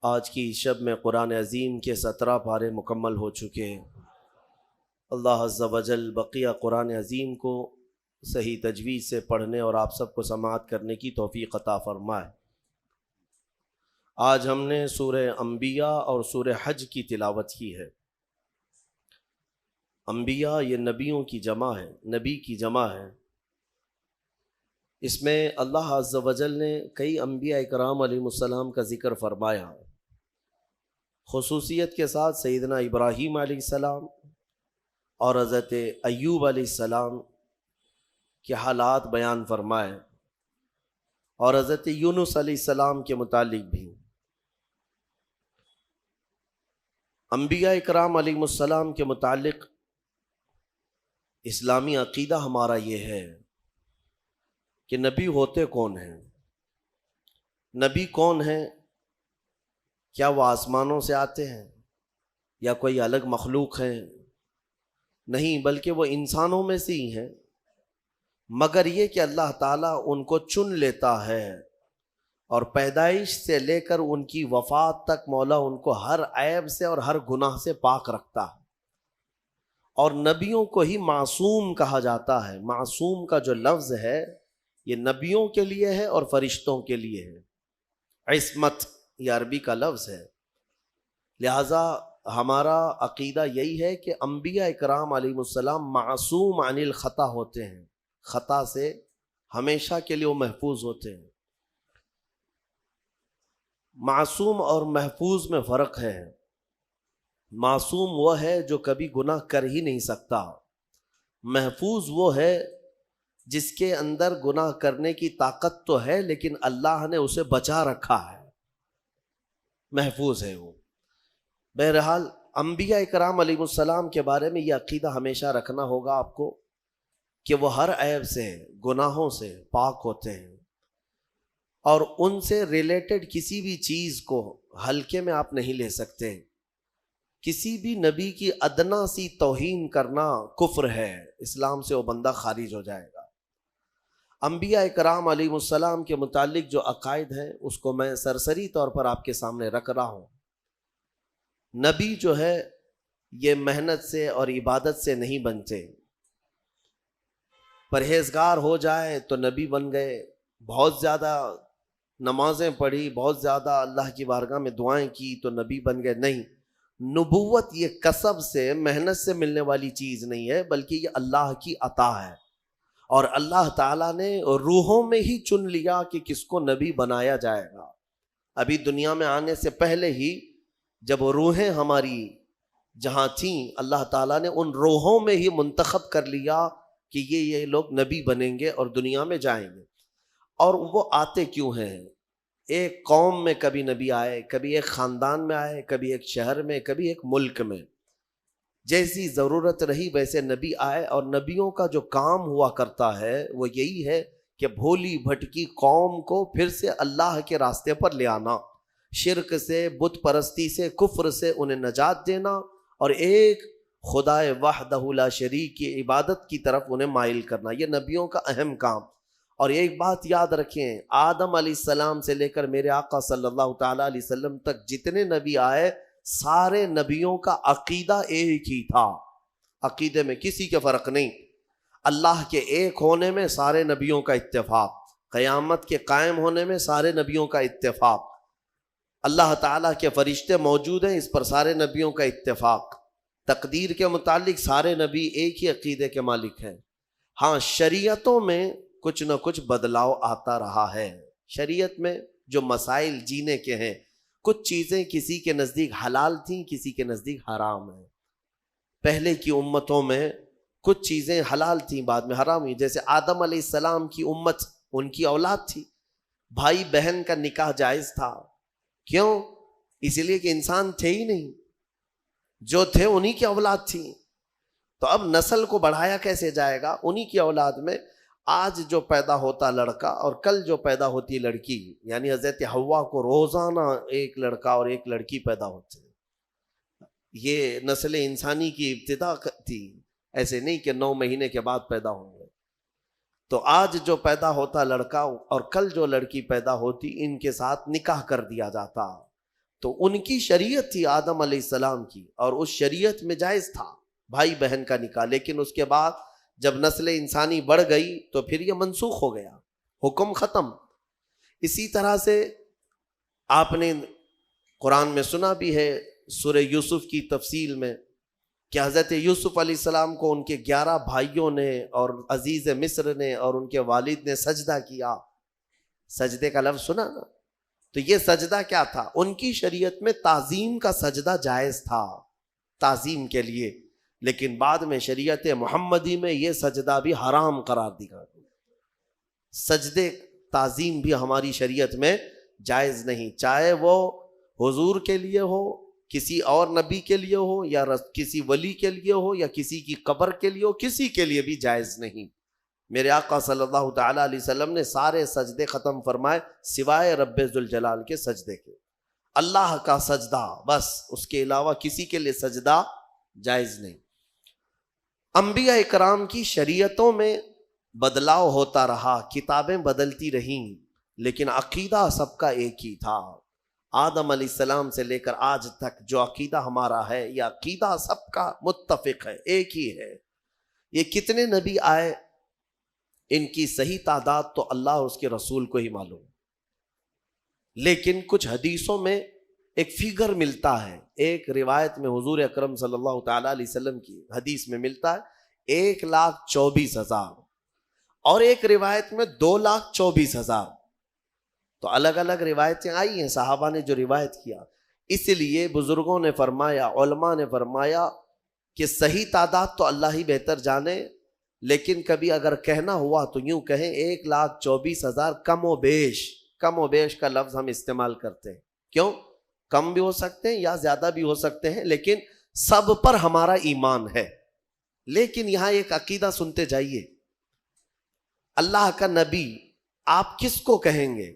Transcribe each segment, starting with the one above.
آج کی شب میں قرآن عظیم کے 17 پارے مکمل ہو چکے ہیں۔ اللہ عز و جل بقیہ قرآن عظیم کو صحیح تجوید سے پڑھنے اور آپ سب کو سماعت کرنے کی توفیق عطا فرمائے۔ آج ہم نے سورہ انبیاء اور سورہ حج کی تلاوت کی ہے۔ انبیاء یہ نبیوں کی جمع ہے، نبی کی جمع ہے۔ اس میں اللہ عز و جل نے کئی انبیاء اکرام علیہ السلام کا ذکر فرمایا، خصوصیت کے ساتھ سیدنا ابراہیم علیہ السلام اور حضرت ایوب علیہ السلام کے حالات بیان فرمائے، اور حضرت یونس علیہ السلام کے متعلق بھی۔ انبیاء اکرام علیہ السلام کے متعلق اسلامی عقیدہ ہمارا یہ ہے کہ نبی ہوتے کون ہیں؟ نبی کون ہیں؟ کیا وہ آسمانوں سے آتے ہیں یا کوئی الگ مخلوق ہیں؟ نہیں، بلکہ وہ انسانوں میں سے ہی ہیں، مگر یہ کہ اللہ تعالیٰ ان کو چن لیتا ہے اور پیدائش سے لے کر ان کی وفات تک مولا ان کو ہر عیب سے اور ہر گناہ سے پاک رکھتا ہے۔ اور نبیوں کو ہی معصوم کہا جاتا ہے۔ معصوم کا جو لفظ ہے یہ نبیوں کے لیے ہے اور فرشتوں کے لیے ہے۔ عصمت یہ عربی کا لفظ ہے، لہٰذا ہمارا عقیدہ یہی ہے کہ انبیاء اکرام علیہ السلام معصوم عن الخطا ہوتے ہیں، خطا سے ہمیشہ کے لیے وہ محفوظ ہوتے ہیں۔ معصوم اور محفوظ میں فرق ہے۔ معصوم وہ ہے جو کبھی گناہ کر ہی نہیں سکتا، محفوظ وہ ہے جس کے اندر گناہ کرنے کی طاقت تو ہے لیکن اللہ نے اسے بچا رکھا ہے، محفوظ ہے وہ۔ بہرحال انبیاء اکرام علیہ السلام کے بارے میں یہ عقیدہ ہمیشہ رکھنا ہوگا آپ کو کہ وہ ہر عیب سے، گناہوں سے پاک ہوتے ہیں، اور ان سے ریلیٹڈ کسی بھی چیز کو ہلکے میں آپ نہیں لے سکتے۔ کسی بھی نبی کی ادنا سی توہین کرنا کفر ہے، اسلام سے وہ بندہ خارج ہو جائے گا۔ انبیاء اکرام علیہ السلام کے متعلق جو عقائد ہیں اس کو میں سرسری طور پر آپ کے سامنے رکھ رہا ہوں۔ نبی جو ہے یہ محنت سے اور عبادت سے نہیں بنتے۔ پرہیزگار ہو جائے تو نبی بن گئے، بہت زیادہ نمازیں پڑھی، بہت زیادہ اللہ کی بارگاہ میں دعائیں کی تو نبی بن گئے، نہیں۔ نبوت یہ کسب سے، محنت سے ملنے والی چیز نہیں ہے، بلکہ یہ اللہ کی عطا ہے، اور اللہ تعالیٰ نے روحوں میں ہی چن لیا کہ کس کو نبی بنایا جائے گا۔ ابھی دنیا میں آنے سے پہلے ہی جب روحیں ہماری جہاں تھیں، اللہ تعالیٰ نے ان روحوں میں ہی منتخب کر لیا کہ یہ لوگ نبی بنیں گے اور دنیا میں جائیں گے۔ اور وہ آتے کیوں ہیں؟ ایک قوم میں کبھی نبی آئے، کبھی ایک خاندان میں آئے، کبھی ایک شہر میں، کبھی ایک ملک میں، جیسی ضرورت رہی ویسے نبی آئے۔ اور نبیوں کا جو کام ہوا کرتا ہے وہ یہی ہے کہ بھولی بھٹکی قوم کو پھر سے اللہ کے راستے پر لے آنا، شرک سے، بت پرستی سے، کفر سے انہیں نجات دینا، اور ایک خدائے وحدہ لا شریک کی عبادت کی طرف انہیں مائل کرنا، یہ نبیوں کا اہم کام۔ اور ایک بات یاد رکھیں، آدم علیہ السلام سے لے کر میرے آقا صلی اللہ تعالیٰ علیہ وسلم تک جتنے نبی آئے، سارے نبیوں کا عقیدہ ایک ہی تھا، عقیدے میں کسی کے فرق نہیں۔ اللہ کے ایک ہونے میں سارے نبیوں کا اتفاق، قیامت کے قائم ہونے میں سارے نبیوں کا اتفاق، اللہ تعالیٰ کے فرشتے موجود ہیں اس پر سارے نبیوں کا اتفاق، تقدیر کے متعلق سارے نبی ایک ہی عقیدے کے مالک ہیں۔ ہاں، شریعتوں میں کچھ نہ کچھ بدلاؤ آتا رہا ہے۔ شریعت میں جو مسائل جینے کے ہیں، کچھ چیزیں کسی کے نزدیک حلال تھیں، کسی کے نزدیک حرام ہیں۔ پہلے کی امتوں میں کچھ چیزیں حلال تھیں، بعد میں حرام ہوئی۔ جیسے آدم علیہ السلام کی امت، ان کی اولاد تھی، بھائی بہن کا نکاح جائز تھا۔ کیوں؟ اس لیے کہ انسان تھے ہی نہیں، جو تھے انہی کی اولاد تھی۔ تو اب نسل کو بڑھایا کیسے جائے گا؟ انہی کی اولاد میں آج جو پیدا ہوتا لڑکا اور کل جو پیدا ہوتی لڑکی، یعنی حضرت حوا کو روزانہ ایک لڑکا اور ایک لڑکی پیدا ہوتے ہیں۔ یہ نسل انسانی کی ابتدا تھی، ایسے نہیں کہ 9 مہینے کے بعد پیدا ہوں گے۔ تو آج جو پیدا ہوتا لڑکا اور کل جو لڑکی پیدا ہوتی، ان کے ساتھ نکاح کر دیا جاتا، تو ان کی شریعت تھی آدم علیہ السلام کی، اور اس شریعت میں جائز تھا بھائی بہن کا نکاح، لیکن اس کے بعد جب نسل انسانی بڑھ گئی تو پھر یہ منسوخ ہو گیا، حکم ختم۔ اسی طرح سے آپ نے قرآن میں سنا بھی ہے سورہ یوسف کی تفصیل میں کہ حضرت یوسف علیہ السلام کو ان کے 11 بھائیوں نے اور عزیز مصر نے اور ان کے والد نے سجدہ کیا۔ سجدے کا لفظ سنا نا؟ تو یہ سجدہ کیا تھا؟ ان کی شریعت میں تعظیم کا سجدہ جائز تھا، تعظیم کے لیے، لیکن بعد میں شریعت محمدی میں یہ سجدہ بھی حرام قرار دیا۔ سجدے تعظیم بھی ہماری شریعت میں جائز نہیں، چاہے وہ حضور کے لیے ہو، کسی اور نبی کے لیے ہو، یا کسی ولی کے لیے ہو، یا کسی کی قبر کے لیے ہو، کسی کے لیے بھی جائز نہیں۔ میرے آقا صلی اللہ تعالیٰ علیہ وسلم نے سارے سجدے ختم فرمائے سوائے رب ذوالجلال کے سجدے کے، اللہ کا سجدہ بس، اس کے علاوہ کسی کے لیے سجدہ جائز نہیں۔ انبیاء اکرام کی شریعتوں میں بدلاؤ ہوتا رہا، کتابیں بدلتی رہیں، لیکن عقیدہ سب کا ایک ہی تھا۔ آدم علیہ السلام سے لے کر آج تک جو عقیدہ ہمارا ہے، یہ عقیدہ سب کا متفق ہے، ایک ہی ہے۔ یہ کتنے نبی آئے، ان کی صحیح تعداد تو اللہ اور اس کے رسول کو ہی معلوم، لیکن کچھ حدیثوں میں ایک فگر ملتا ہے۔ ایک روایت میں حضور اکرم صلی اللہ تعالیٰ علیہ وسلم کی حدیث میں ملتا ہے 1,24,000، اور ایک روایت میں 2,24,000۔ تو الگ الگ روایتیں آئی ہیں، صحابہ نے جو روایت کیا، اس لیے بزرگوں نے فرمایا، علماء نے فرمایا کہ صحیح تعداد تو اللہ ہی بہتر جانے، لیکن کبھی اگر کہنا ہوا تو یوں کہیں 1,24,000 کم و بیش۔ کم و بیش کا لفظ ہم استعمال کرتے ہیں، کیوں؟ کم بھی ہو سکتے ہیں یا زیادہ بھی ہو سکتے ہیں، لیکن سب پر ہمارا ایمان ہے۔ لیکن یہاں ایک عقیدہ سنتے جائیے، اللہ کا نبی آپ کس کو کہیں گے؟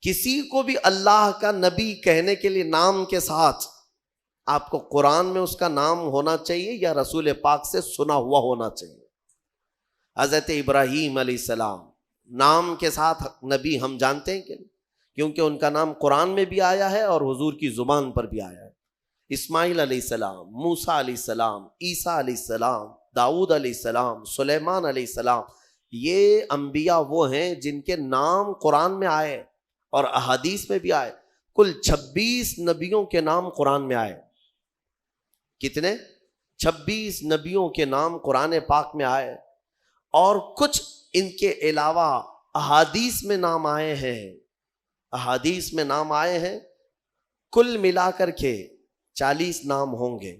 کسی کو بھی اللہ کا نبی کہنے کے لیے نام کے ساتھ آپ کو قرآن میں اس کا نام ہونا چاہیے یا رسول پاک سے سنا ہوا ہونا چاہیے۔ حضرت ابراہیم علیہ السلام نام کے ساتھ نبی ہم جانتے ہیں کہ نہیں؟ کیونکہ ان کا نام قرآن میں بھی آیا ہے اور حضور کی زبان پر بھی آیا ہے۔ اسماعیل علیہ السلام، موسیٰ علیہ السلام، عیسیٰ علیہ السلام، داؤد علیہ السلام، سلیمان علیہ السلام، یہ انبیاء وہ ہیں جن کے نام قرآن میں آئے اور احادیث میں بھی آئے۔ کل 26 نبیوں کے نام قرآن میں آئے۔ کتنے؟ 26 نبیوں کے نام قرآن پاک میں آئے، اور کچھ ان کے علاوہ احادیث میں نام آئے ہیں۔ احادیث میں نام آئے ہیں، کل ملا کر کے 40 نام ہوں گے۔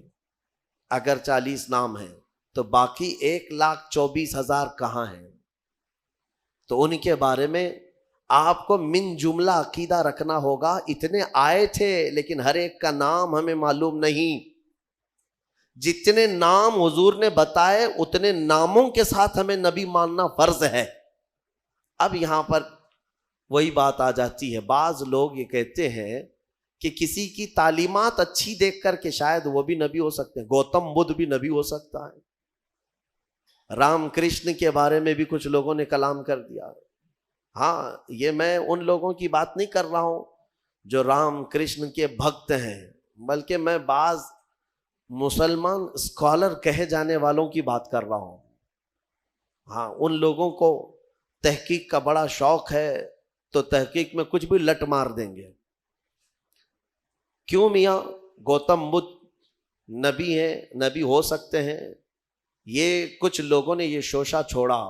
اگر 40 نام ہیں تو باقی 1,24,000 کہاں ہیں؟ تو ان کے بارے میں آپ کو من جملہ عقیدہ رکھنا ہوگا۔ اتنے آئے تھے لیکن ہر ایک کا نام ہمیں معلوم نہیں۔ جتنے نام حضور نے بتائے اتنے ناموں کے ساتھ ہمیں نبی ماننا فرض ہے۔ اب یہاں پر وہی بات آ جاتی ہے، بعض لوگ یہ کہتے ہیں کہ کسی کی تعلیمات اچھی دیکھ کر کے شاید وہ بھی نبی ہو سکتے ہیں، گوتم بدھ بھی نبی ہو سکتا ہے۔ رام کرشن کے بارے میں بھی کچھ لوگوں نے کلام کر دیا۔ ہاں، یہ میں ان لوگوں کی بات نہیں کر رہا ہوں جو رام کرشن کے بھکت ہیں، بلکہ میں بعض مسلمان اسکالر کہے جانے والوں کی بات کر رہا ہوں۔ ہاں، ان لوگوں کو تحقیق کا بڑا شوق ہے تو تحقیق میں کچھ بھی لٹ مار دیں گے۔ کیوں میاں گوتم بدھ نبی ہیں، نبی ہو سکتے ہیں؟ یہ کچھ لوگوں نے یہ شوشہ چھوڑا۔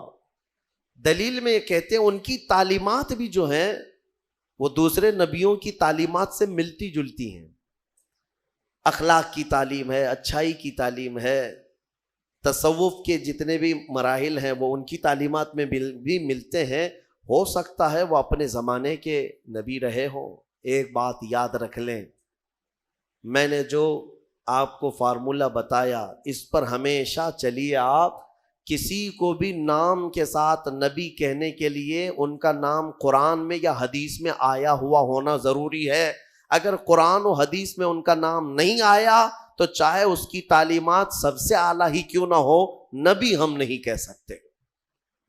دلیل میں یہ کہتے ہیں ان کی تعلیمات بھی جو ہیں وہ دوسرے نبیوں کی تعلیمات سے ملتی جلتی ہیں۔ اخلاق کی تعلیم ہے، اچھائی کی تعلیم ہے، تصوف کے جتنے بھی مراحل ہیں وہ ان کی تعلیمات میں بھی ملتے ہیں۔ ہو سکتا ہے وہ اپنے زمانے کے نبی رہے ہوں۔ ایک بات یاد رکھ لیں، میں نے جو آپ کو فارمولہ بتایا اس پر ہمیشہ چلیے۔ آپ کسی کو بھی نام کے ساتھ نبی کہنے کے لیے ان کا نام قرآن میں یا حدیث میں آیا ہوا ہونا ضروری ہے۔ اگر قرآن و حدیث میں ان کا نام نہیں آیا تو چاہے اس کی تعلیمات سب سے اعلیٰ ہی کیوں نہ ہو، نبی ہم نہیں کہہ سکتے،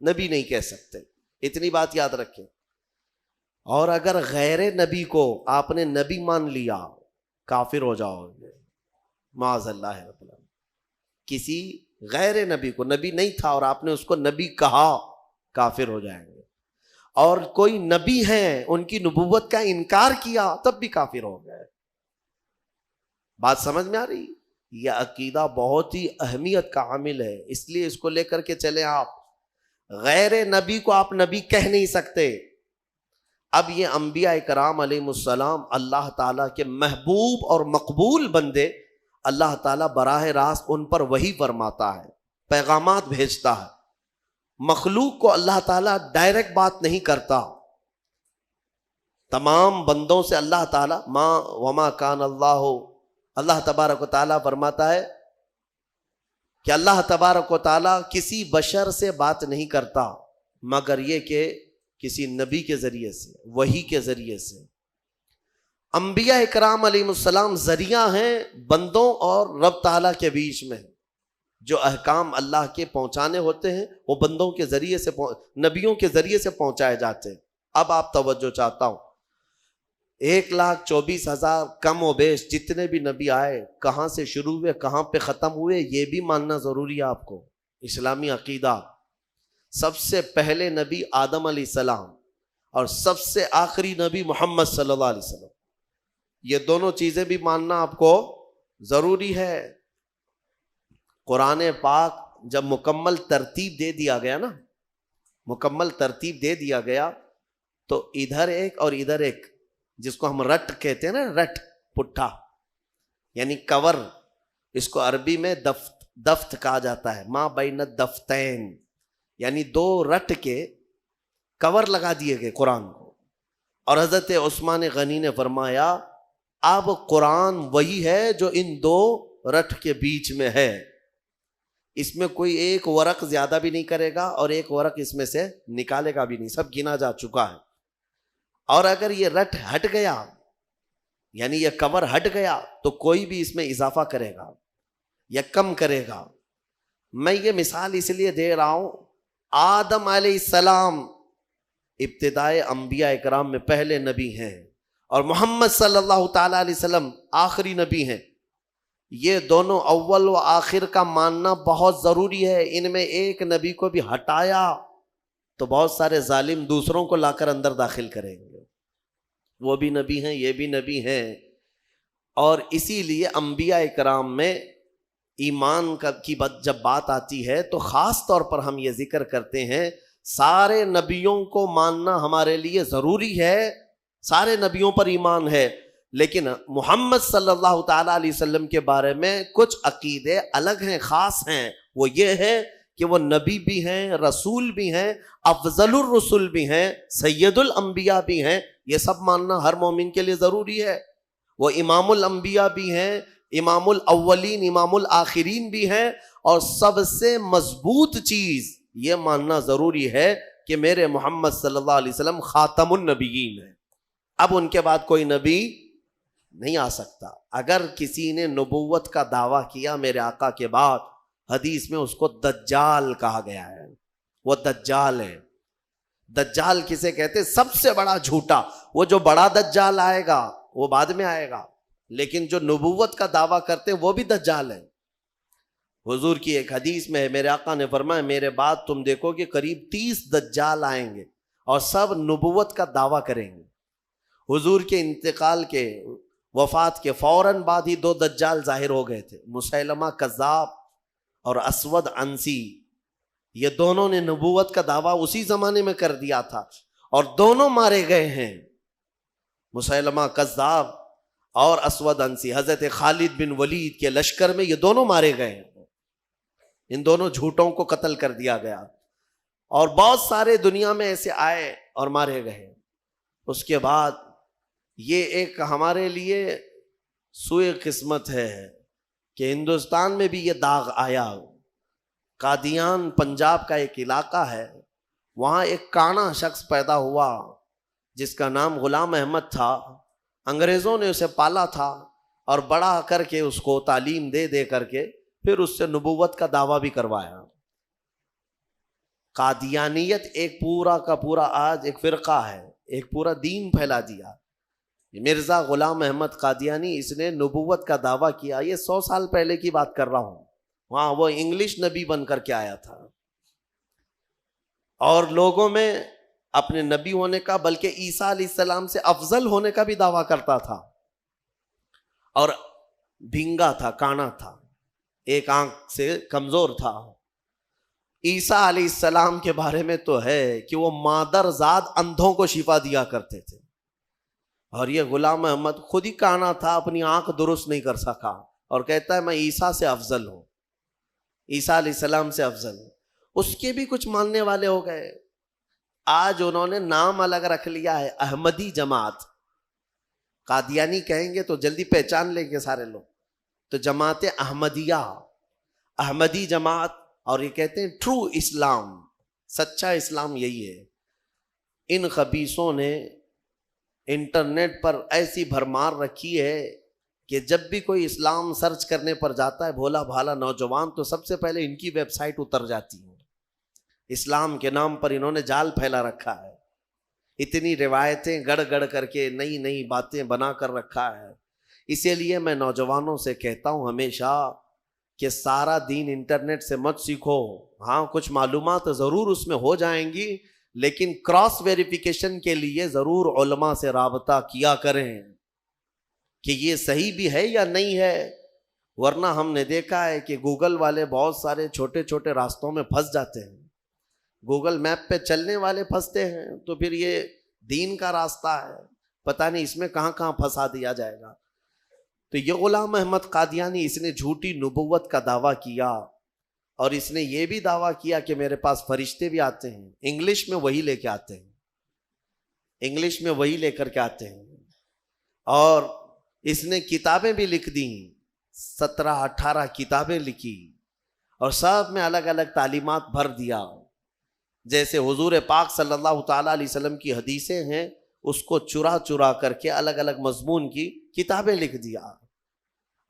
نبی نہیں کہہ سکتے۔ اتنی بات یاد رکھیں۔ اور اگر غیر نبی کو آپ نے نبی مان لیا کافر ہو جاؤ گے، معاذ اللہ رب العالمین۔ کسی غیر نبی کو، نبی نہیں تھا اور آپ نے اس کو نبی کہا، کافر ہو جائیں گے۔ اور کوئی نبی ہیں ان کی نبوت کا انکار کیا تب بھی کافر ہو گئے۔ بات سمجھ میں آ رہی؟ یہ عقیدہ بہت ہی اہمیت کا عامل ہے، اس لیے اس کو لے کر کے چلیں آپ۔ غیر نبی کو آپ نبی کہہ نہیں سکتے۔ اب یہ انبیاء کرام علیہ السلام اللہ تعالیٰ کے محبوب اور مقبول بندے، اللہ تعالیٰ براہ راست ان پر وحی فرماتا ہے، پیغامات بھیجتا ہے۔ مخلوق کو اللہ تعالیٰ ڈائریکٹ بات نہیں کرتا۔ تمام بندوں سے اللہ تعالیٰ وما کان اللہ تبارک و تعالیٰ فرماتا ہے کہ اللہ تبارک و تعالیٰ کسی بشر سے بات نہیں کرتا مگر یہ کہ کسی نبی کے ذریعے سے، وحی کے ذریعے سے۔ انبیاء اکرام علیہ السلام ذریعہ ہیں بندوں اور رب تعالیٰ کے بیچ میں۔ جو احکام اللہ کے پہنچانے ہوتے ہیں وہ بندوں کے ذریعے سے، نبیوں کے ذریعے سے پہنچائے جاتے ہیں۔ اب آپ توجہ چاہتا ہوں، 1,24,000 کم و بیش جتنے بھی نبی آئے، کہاں سے شروع ہوئے کہاں پہ ختم ہوئے یہ بھی ماننا ضروری ہے آپ کو۔ اسلامی عقیدہ، سب سے پہلے نبی آدم علیہ السلام اور سب سے آخری نبی محمد صلی اللہ علیہ وسلم، یہ دونوں چیزیں بھی ماننا آپ کو ضروری ہے۔ قرآن پاک جب مکمل ترتیب دے دیا گیا نا، مکمل ترتیب دے دیا گیا تو ادھر ایک اور ادھر ایک، جس کو ہم رٹ کہتے ہیں نا، رٹ پٹھا یعنی کور، اس کو عربی میں دفت کہا جاتا ہے، ما بین الدفتین، یعنی دو رٹ کے کور لگا دیے گئے قرآن کو۔ اور حضرت عثمان غنی نے فرمایا اب قرآن وہی ہے جو ان دو رٹ کے بیچ میں ہے، اس میں کوئی ایک ورق زیادہ بھی نہیں کرے گا اور ایک ورق اس میں سے نکالے گا بھی نہیں، سب گنا جا چکا ہے۔ اور اگر یہ رٹ ہٹ گیا یعنی یہ کور ہٹ گیا تو کوئی بھی اس میں اضافہ کرے گا یا کم کرے گا۔ میں یہ مثال اس لیے دے رہا ہوں، آدم علیہ السلام ابتدائے انبیاء اکرام میں پہلے نبی ہیں اور محمد صلی اللہ تعالی علیہ وسلم آخری نبی ہیں۔ یہ دونوں اول و آخر کا ماننا بہت ضروری ہے۔ ان میں ایک نبی کو بھی ہٹایا تو بہت سارے ظالم دوسروں کو لا کر اندر داخل کریں گے، وہ بھی نبی ہیں یہ بھی نبی ہیں۔ اور اسی لیے انبیاء کرام میں ایمان کی جب بات آتی ہے تو خاص طور پر ہم یہ ذکر کرتے ہیں سارے نبیوں کو ماننا ہمارے لیے ضروری ہے، سارے نبیوں پر ایمان ہے، لیکن محمد صلی اللہ تعالیٰ علیہ وسلم کے بارے میں کچھ عقیدے الگ ہیں، خاص ہیں۔ وہ یہ ہے کہ وہ نبی بھی ہیں، رسول بھی ہیں، افضل الرسل بھی ہیں، سید الانبیاء بھی ہیں۔ یہ سب ماننا ہر مومن کے لیے ضروری ہے۔ وہ امام الانبیاء بھی ہیں، امام الاولین امام الآخرین بھی ہیں، اور سب سے مضبوط چیز یہ ماننا ضروری ہے کہ میرے محمد صلی اللہ علیہ وسلم خاتم النبیین ہیں۔ اب ان کے بعد کوئی نبی نہیں آ سکتا۔ اگر کسی نے نبوت کا دعویٰ کیا میرے آقا کے بعد، حدیث میں اس کو دجال کہا گیا ہے، وہ دجال ہے۔ دجال کسے کہتے؟ سب سے بڑا جھوٹا۔ وہ جو بڑا دجال آئے گا وہ بعد میں آئے گا، لیکن جو نبوت کا دعویٰ کرتے وہ بھی دجال ہے۔ حضور کی ایک حدیث میں ہے، میرے آقا نے فرمایا میرے بعد تم دیکھو کہ قریب 30 دجال آئیں گے اور سب نبوت کا دعویٰ کریں گے۔ حضور کے انتقال کے، وفات کے فوراً بعد ہی 2 دجال ظاہر ہو گئے تھے، مسیلمہ کذاب اور اسود عنسی۔ یہ دونوں نے نبوت کا دعویٰ اسی زمانے میں کر دیا تھا اور دونوں مارے گئے ہیں، مسیلمہ کذاب اور اسود عنسی۔ حضرت خالد بن ولید کے لشکر میں یہ دونوں مارے گئے ہیں، ان دونوں جھوٹوں کو قتل کر دیا گیا، اور بہت سارے دنیا میں ایسے آئے اور مارے گئے۔ اس کے بعد یہ ایک ہمارے لیے سوئے قسمت ہے کہ ہندوستان میں بھی یہ داغ آیا۔ قادیان پنجاب کا ایک علاقہ ہے، وہاں ایک کانا شخص پیدا ہوا جس کا نام غلام احمد تھا۔ انگریزوں نے اسے پالا تھا اور بڑا کر کے اس کو تعلیم دے دے کر کے پھر اس سے نبوت کا دعویٰ بھی کروایا۔ قادیانیت ایک پورا کا پورا آج ایک فرقہ ہے، ایک پورا دین پھیلا دیا. مرزا غلام احمد قادیانی اس نے نبوت کا دعویٰ کیا. یہ 100 سال پہلے کی بات کر رہا ہوں. وہاں وہ انگلش نبی بن کر کے آیا تھا اور لوگوں میں اپنے نبی ہونے کا بلکہ عیسیٰ علیہ السلام سے افضل ہونے کا بھی دعویٰ کرتا تھا. اور بھینگا تھا, کانا تھا, ایک آنکھ سے کمزور تھا. عیسیٰ علیہ السلام کے بارے میں تو ہے کہ وہ مادر ذات اندھوں کو شفا دیا کرتے تھے, اور یہ غلام احمد خود ہی کانا تھا, اپنی آنکھ درست نہیں کر سکا اور کہتا ہے میں عیسیٰ سے افضل ہوں, عیسیٰ علیہ السلام سے افضل. اس کے بھی کچھ ماننے والے ہو گئے. آج انہوں نے نام الگ رکھ لیا ہے, احمدی جماعت. قادیانی کہیں گے تو جلدی پہچان لیں گے سارے لوگ. تو جماعت احمدیہ, احمدی جماعت, اور یہ کہتے ہیں ٹرو اسلام, سچا اسلام یہی ہے. ان خبیثوں نے انٹرنیٹ پر ایسی بھرمار رکھی ہے کہ جب بھی کوئی اسلام سرچ کرنے پر جاتا ہے بھولا بھالا نوجوان, تو سب سے پہلے ان کی ویب سائٹ اتر جاتی ہے. اسلام کے نام پر انہوں نے جال پھیلا رکھا ہے, اتنی روایتیں گڑ گڑ کر کے نئی نئی باتیں بنا کر رکھا ہے. اسی لیے میں نوجوانوں سے کہتا ہوں ہمیشہ کہ سارا دین انٹرنیٹ سے مت سیکھو. ہاں کچھ معلومات ضرور اس میں ہو جائیں گی, لیکن کراس ویریفیکیشن کے لیے ضرور علماء سے رابطہ کیا کریں کہ یہ صحیح بھی ہے یا نہیں ہے. ورنہ ہم نے دیکھا ہے کہ گوگل والے بہت سارے چھوٹے چھوٹے راستوں میں پھنس جاتے ہیں. گوگل میپ پہ چلنے والے پھنستے ہیں, تو پھر یہ دین کا راستہ ہے, پتہ نہیں اس میں کہاں کہاں پھنسا دیا جائے گا. تو یہ غلام احمد قادیانی اس نے جھوٹی نبوت کا دعویٰ کیا, اور اس نے یہ بھی دعویٰ کیا کہ میرے پاس فرشتے بھی آتے ہیں, انگلش میں وہی لے کے آتے ہیں, انگلش میں وہی لے کر کے آتے ہیں. اور اس نے کتابیں بھی لکھ دی, 17-18 کتابیں لکھی, اور سب میں الگ الگ تعلیمات بھر دیا. جیسے حضور پاک صلی اللہ تعالیٰ علیہ وسلم کی حدیثیں ہیں, اس کو چرا چرا کر کے الگ الگ مضمون کی کتابیں لکھ دیا.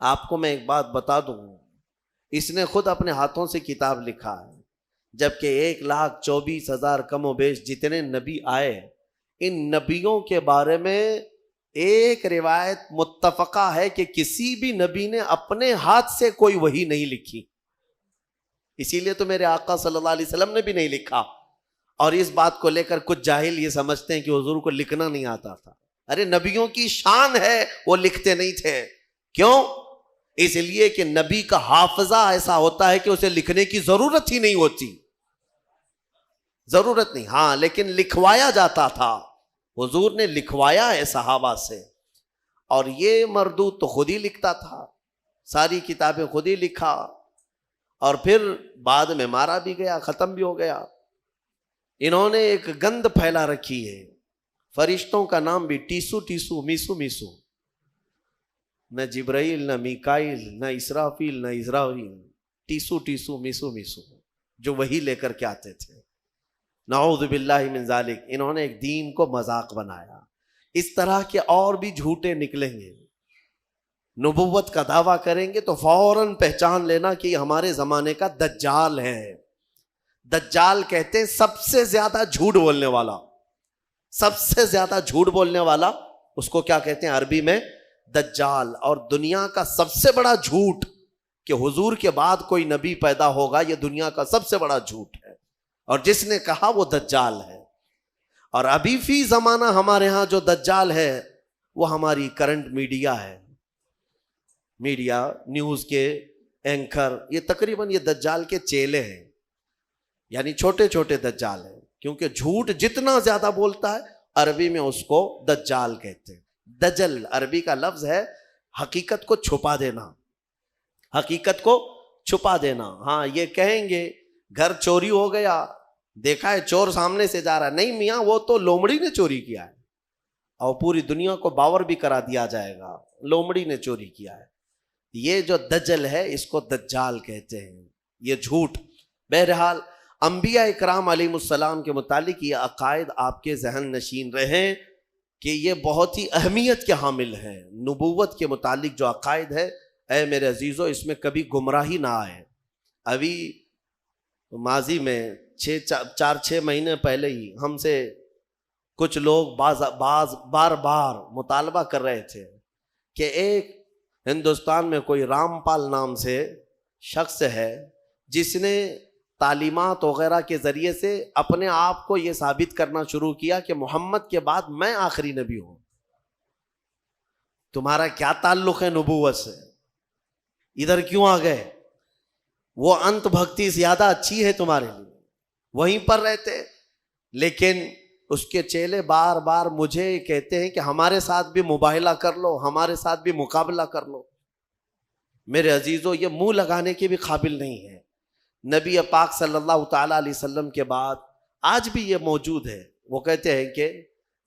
آپ کو میں ایک بات بتا دوں, اس نے خود اپنے ہاتھوں سے کتاب لکھا ہے, جبکہ 1,24,000 کم و بیش جتنے نبی آئے, ان نبیوں کے بارے میں ایک روایت متفقہ ہے کہ کسی بھی نبی نے اپنے ہاتھ سے کوئی وحی نہیں لکھی. اسی لیے تو میرے آقا صلی اللہ علیہ وسلم نے بھی نہیں لکھا. اور اس بات کو لے کر کچھ جاہل یہ سمجھتے ہیں کہ حضور کو لکھنا نہیں آتا تھا. ارے نبیوں کی شان ہے وہ لکھتے نہیں تھے. کیوں؟ اس لیے کہ نبی کا حافظہ ایسا ہوتا ہے کہ اسے لکھنے کی ضرورت ہی نہیں ہوتی, ضرورت نہیں. ہاں لیکن لکھوایا جاتا تھا, حضور نے لکھوایا ہے صحابہ سے. اور یہ مردود تو خود ہی لکھتا تھا, ساری کتابیں خود ہی لکھا, اور پھر بعد میں مارا بھی گیا, ختم بھی ہو گیا. انہوں نے ایک گند پھیلا رکھی ہے, فرشتوں کا نام بھی ٹیسو ٹیسو میسو میسو, نہ جبرائیل نہ میکائیل نہ اسرافیل نہ اسرافیل, ٹیسو ٹیسو میسو میسو, جو وہی لے کر کے آتے تھے. نعوذ باللہ من ذالک. انہوں نے ایک دین کو مذاق بنایا. اس طرح کے اور بھی جھوٹے نکلیں گے, نبوت کا دعویٰ کریں گے تو فوراً پہچان لینا کہ یہ ہمارے زمانے کا دجال ہے. دجال کہتے ہیں سب سے زیادہ جھوٹ بولنے والا, سب سے زیادہ جھوٹ بولنے والا, اس کو کیا کہتے ہیں عربی میں؟ دجال. اور دنیا کا سب سے بڑا جھوٹ کہ حضور کے بعد کوئی نبی پیدا ہوگا, یہ دنیا کا سب سے بڑا جھوٹ ہے, اور جس نے کہا وہ دجال ہے. اور ابھی فی زمانہ ہمارے ہاں جو دجال ہے وہ ہماری کرنٹ میڈیا ہے, میڈیا نیوز کے اینکر, یہ تقریباً یہ دجال کے چیلے ہیں, یعنی چھوٹے چھوٹے دجال ہیں. کیونکہ جھوٹ جتنا زیادہ بولتا ہے عربی میں اس کو دجال کہتے ہیں. دجل عربی کا لفظ ہے حقیقت کو چھپا دینا, حقیقت کو چھپا دینا. ہاں یہ کہیں گے گھر چوری ہو گیا, دیکھا ہے چور سامنے سے جا رہا ہے, نہیں میاں وہ تو لومڑی نے چوری کیا ہے, اور پوری دنیا کو باور بھی کرا دیا جائے گا لومڑی نے چوری کیا ہے. یہ جو دجل ہے اس کو دجال کہتے ہیں, یہ جھوٹ. بہرحال انبیاء اکرام علیہ السلام کے متعلق یہ عقائد آپ کے ذہن نشین رہیں کہ یہ بہت ہی اہمیت کے حامل ہیں. نبوت کے متعلق جو عقائد ہے, اے میرے عزیزو, اس میں کبھی گمراہی نہ آئے. ابھی ماضی میں 4-6 مہینے پہلے ہی ہم سے کچھ لوگ بار بار مطالبہ کر رہے تھے کہ ایک ہندوستان میں کوئی رام پال نام سے شخص ہے جس نے تعلیمات وغیرہ کے ذریعے سے اپنے آپ کو یہ ثابت کرنا شروع کیا کہ محمد کے بعد میں آخری نبی ہوں. تمہارا کیا تعلق ہے نبوت سے؟ ادھر کیوں آ گئے؟ وہ انت بھکتی زیادہ اچھی ہے تمہارے لیے، وہیں پر رہتے. لیکن اس کے چیلے بار بار مجھے کہتے ہیں کہ ہمارے ساتھ بھی مباہلہ کر لو، ہمارے ساتھ بھی مقابلہ کر لو. میرے عزیزو، یہ منہ لگانے کے بھی قابل نہیں ہے. نبی پاک صلی اللہ تعالیٰ علیہ وسلم کے بعد آج بھی یہ موجود ہے. وہ کہتے ہیں کہ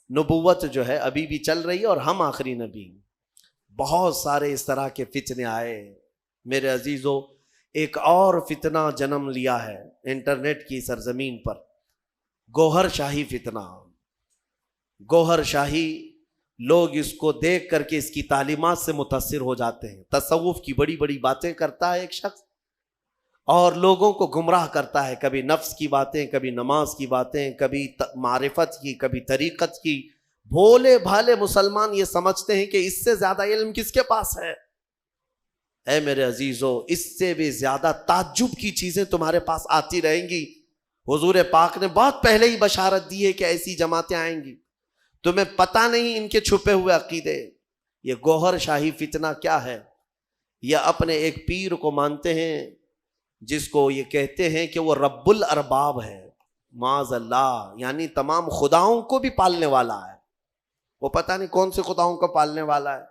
نبوت جو ہے ابھی بھی چل رہی ہے اور ہم آخری نبی ہیں. بہت سارے اس طرح کے فتنے آئے. میرے عزیزو، ایک اور فتنہ جنم لیا ہے انٹرنیٹ کی سرزمین پر، گوہر شاہی فتنہ. گوہر شاہی، لوگ اس کو دیکھ کر کے اس کی تعلیمات سے متاثر ہو جاتے ہیں. تصوف کی بڑی بڑی باتیں کرتا ہے ایک شخص اور لوگوں کو گمراہ کرتا ہے، کبھی نفس کی باتیں، کبھی نماز کی باتیں، کبھی معرفت کی، کبھی طریقت کی. بھولے بھالے مسلمان یہ سمجھتے ہیں کہ اس سے زیادہ علم کس کے پاس ہے. اے میرے عزیزو، اس سے بھی زیادہ تعجب کی چیزیں تمہارے پاس آتی رہیں گی. حضور پاک نے بہت پہلے ہی بشارت دی ہے کہ ایسی جماعتیں آئیں گی. تمہیں پتہ نہیں ان کے چھپے ہوئے عقیدے. یہ گوہر شاہی فتنہ کیا ہے؟ یہ اپنے ایک پیر کو مانتے ہیں جس کو یہ کہتے ہیں کہ وہ رب الارباب ہے، معاذ اللہ، یعنی تمام خداؤں کو بھی پالنے والا ہے. وہ پتہ نہیں کون سے خداؤں کو پالنے والا ہے،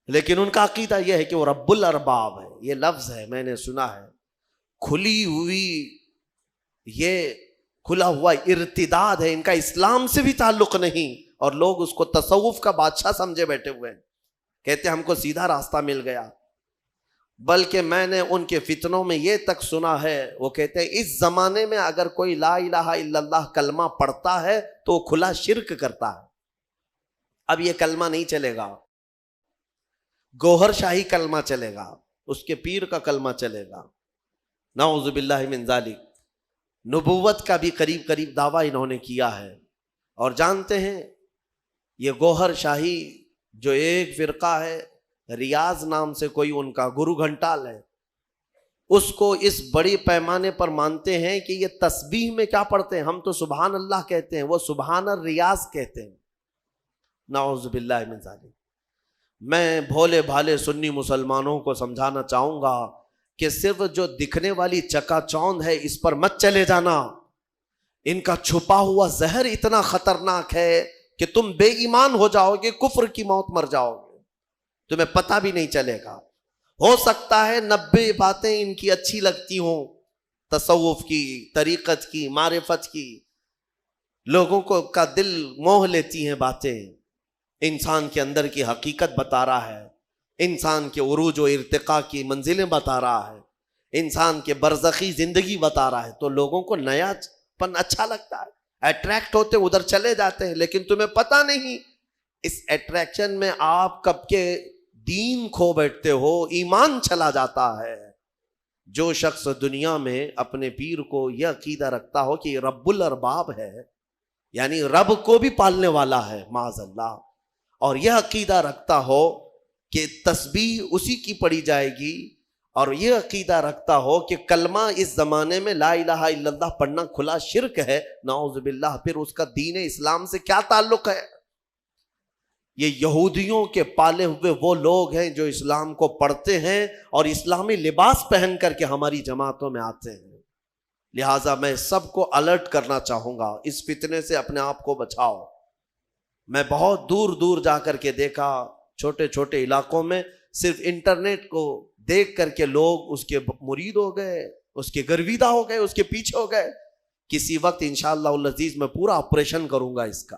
لیکن ان کا عقیدہ یہ ہے کہ وہ رب الارباب ہے. یہ لفظ ہے، میں نے سنا ہے. کھلی ہوئی، یہ کھلا ہوا ارتداد ہے. ان کا اسلام سے بھی تعلق نہیں اور لوگ اس کو تصوف کا بادشاہ سمجھے بیٹھے ہوئے ہیں. کہتے ہم کو سیدھا راستہ مل گیا. بلکہ میں نے ان کے فتنوں میں یہ تک سنا ہے، وہ کہتے ہیں اس زمانے میں اگر کوئی لا الہ الا اللہ کلمہ پڑھتا ہے تو وہ کھلا شرک کرتا ہے. اب یہ کلمہ نہیں چلے گا، گوہر شاہی کلمہ چلے گا، اس کے پیر کا کلمہ چلے گا. نعوذ باللہ من ذالک. نبوت کا بھی قریب قریب دعویٰ انہوں نے کیا ہے. اور جانتے ہیں یہ گوہر شاہی جو ایک فرقہ ہے، ریاض نام سے کوئی ان کا گرو گھنٹال ہے، اس کو اس بڑی پیمانے پر مانتے ہیں کہ یہ تسبیح میں کیا پڑھتے ہیں؟ ہم تو سبحان اللہ کہتے ہیں، وہ سبحان الریاض کہتے ہیں. نعوذ باللہ من ذالک. میں بھولے بھالے سنی مسلمانوں کو سمجھانا چاہوں گا کہ صرف جو دکھنے والی چکا چوند ہے اس پر مت چلے جانا. ان کا چھپا ہوا زہر اتنا خطرناک ہے کہ تم بے ایمان ہو جاؤ گے، کفر کی موت مر جاؤ گے، تمہیں پتہ بھی نہیں چلے گا. ہو سکتا ہے 90 باتیں ان کی اچھی لگتی ہوں، تصوف کی، طریقت کی، معرفت کی، لوگوں کو کا دل موہ لیتی ہیں باتیں. انسان کے اندر کی حقیقت بتا رہا ہے، انسان کے عروج و ارتقاء کی منزلیں بتا رہا ہے، انسان کے برزخی زندگی بتا رہا ہے. تو لوگوں کو نیا پن اچھا لگتا ہے، اٹریکٹ ہوتے ادھر چلے جاتے ہیں. لیکن تمہیں پتہ نہیں اس اٹریکشن میں آپ کب کے دین کھو بیٹھتے ہو، ایمان چلا جاتا ہے. جو شخص دنیا میں اپنے پیر کو یہ عقیدہ رکھتا ہو کہ یہ رب الارباب ہے، یعنی رب کو بھی پالنے والا ہے معاذ اللہ، اور یہ عقیدہ رکھتا ہو کہ تسبیح اسی کی پڑھی جائے گی، اور یہ عقیدہ رکھتا ہو کہ کلمہ اس زمانے میں لا الہ الا اللہ پڑھنا کھلا شرک ہے، نعوذ باللہ، پھر اس کا دین اسلام سے کیا تعلق ہے؟ یہ یہودیوں کے پالے ہوئے وہ لوگ ہیں جو اسلام کو پڑھتے ہیں اور اسلامی لباس پہن کر کے ہماری جماعتوں میں آتے ہیں. لہٰذا میں سب کو الرٹ کرنا چاہوں گا، اس فتنے سے اپنے آپ کو بچاؤ. میں بہت دور دور جا کر کے دیکھا، چھوٹے چھوٹے علاقوں میں صرف انٹرنیٹ کو دیکھ کر کے لوگ اس کے مرید ہو گئے، اس کے گرویدہ ہو گئے، اس کے پیچھے ہو گئے. کسی وقت انشاءاللہ العزیز میں پورا آپریشن کروں گا اس کا،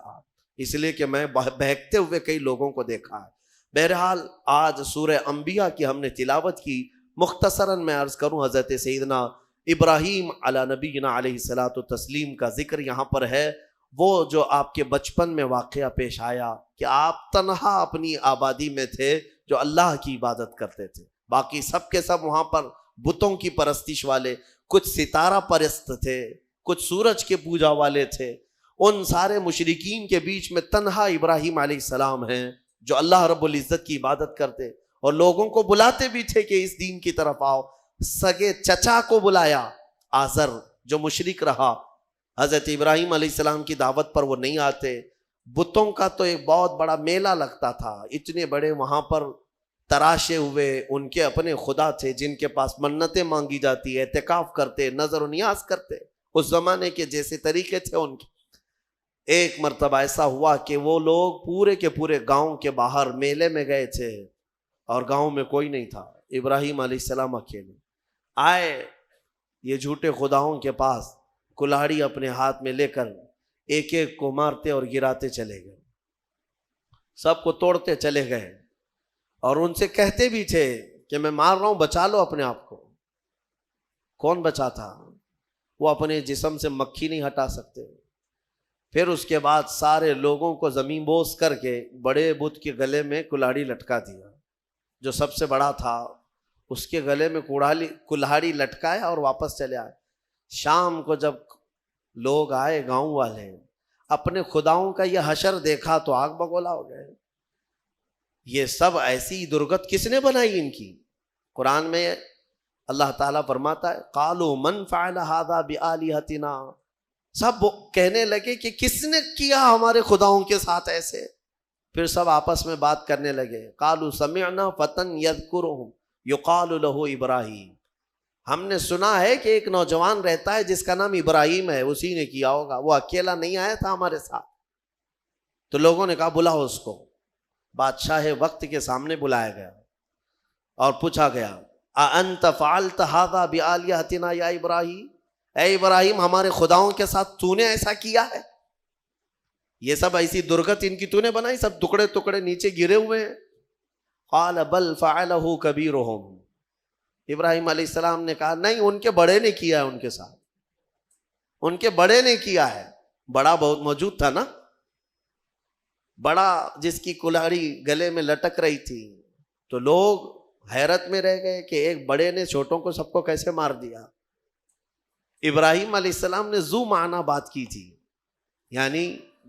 اس لیے کہ میں بہکتے ہوئے کئی لوگوں کو دیکھا ہے. بہرحال آج سورہ انبیاء کی ہم نے تلاوت کی. مختصراً میں عرض کروں، حضرت سیدنا ابراہیم علی نبینا علیہ الصلاۃ والتسلیم کا ذکر یہاں پر ہے. وہ جو آپ کے بچپن میں واقعہ پیش آیا کہ آپ تنہا اپنی آبادی میں تھے جو اللہ کی عبادت کرتے تھے، باقی سب کے سب وہاں پر بتوں کی پرستش والے، کچھ ستارہ پرست تھے، کچھ سورج کے پوجا والے تھے. ان سارے مشرکین کے بیچ میں تنہا ابراہیم علیہ السلام ہیں جو اللہ رب العزت کی عبادت کرتے اور لوگوں کو بلاتے بھی تھے کہ اس دین کی طرف آؤ. سگے چچا کو بلایا آزر جو مشرک رہا، حضرت ابراہیم علیہ السلام کی دعوت پر وہ نہیں آتے. بتوں کا تو ایک بہت بڑا میلہ لگتا تھا، اتنے بڑے وہاں پر تراشے ہوئے ان کے اپنے خدا تھے جن کے پاس منتیں مانگی جاتی، اعتکاف کرتے، نظر و نیاز کرتے، اس زمانے کے جیسے طریقے تھے ان کے. ایک مرتبہ ایسا ہوا کہ وہ لوگ پورے کے پورے گاؤں کے باہر میلے میں گئے تھے اور گاؤں میں کوئی نہیں تھا. ابراہیم علیہ السلام اکیلے آئے یہ جھوٹے خداؤں کے پاس، کلاڑی اپنے ہاتھ میں لے کر ایک ایک کو مارتے اور گراتے چلے گئے، سب کو توڑتے چلے گئے اور ان سے کہتے بھی تھے کہ میں مار رہا ہوں، بچا لو اپنے آپ کو. کون بچاتا؟ وہ اپنے جسم سے مکھی نہیں ہٹا سکتے. پھر اس کے بعد سارے لوگوں کو زمین بوس کر کے بڑے بت کے گلے میں کلاڑی لٹکا دیا. جو سب سے بڑا تھا اس کے گلے میں کلاڑی لٹکایا اور واپس چلے آئے. شام کو جب لوگ آئے گاؤں والے، اپنے خداؤں کا یہ حشر دیکھا تو آگ بگولا ہو گئے. یہ سب ایسی درگت کس نے بنائی ان کی؟ قرآن میں اللہ تعالیٰ فرماتا ہے قالوا من فعل هذا بآلهتنا، سب کہنے لگے کہ کس نے کیا ہمارے خداؤں کے ساتھ ایسے. پھر سب آپس میں بات کرنے لگے. قالوا سمعنا فتى يذكرهم يقال له ابراہیم، ہم نے سنا ہے کہ ایک نوجوان رہتا ہے جس کا نام ابراہیم ہے، اسی نے کیا ہوگا، وہ اکیلا نہیں آیا تھا ہمارے ساتھ. تو لوگوں نے کہا بلاؤ اس کو. بادشاہ وقت کے سامنے بلایا گیا اور پوچھا گیا اَأَنْتَ فَعَلْتَ هَذَا بِآلِهَتِنَا یا ابراہیم، اے ابراہیم ہمارے خداؤں کے ساتھ تو نے ایسا کیا ہے؟ یہ سب ایسی درگت ان کی تو نے بنائی، سب ٹکڑے ٹکڑے نیچے گرے ہوئے ہیں. قال بل فعلہ کبیرہم، ابراہیم علیہ السلام نے کہا نہیں، ان کے بڑے نے کیا ہے، ان کے ساتھ ان کے بڑے نے کیا ہے. بڑا بہت موجود تھا نا، بڑا جس کی کلاڑی گلے میں لٹک رہی تھی. تو لوگ حیرت میں رہ گئے کہ ایک بڑے نے چھوٹوں کو سب کو کیسے مار دیا. ابراہیم علیہ السلام نے ذو معنی بات کی تھی، یعنی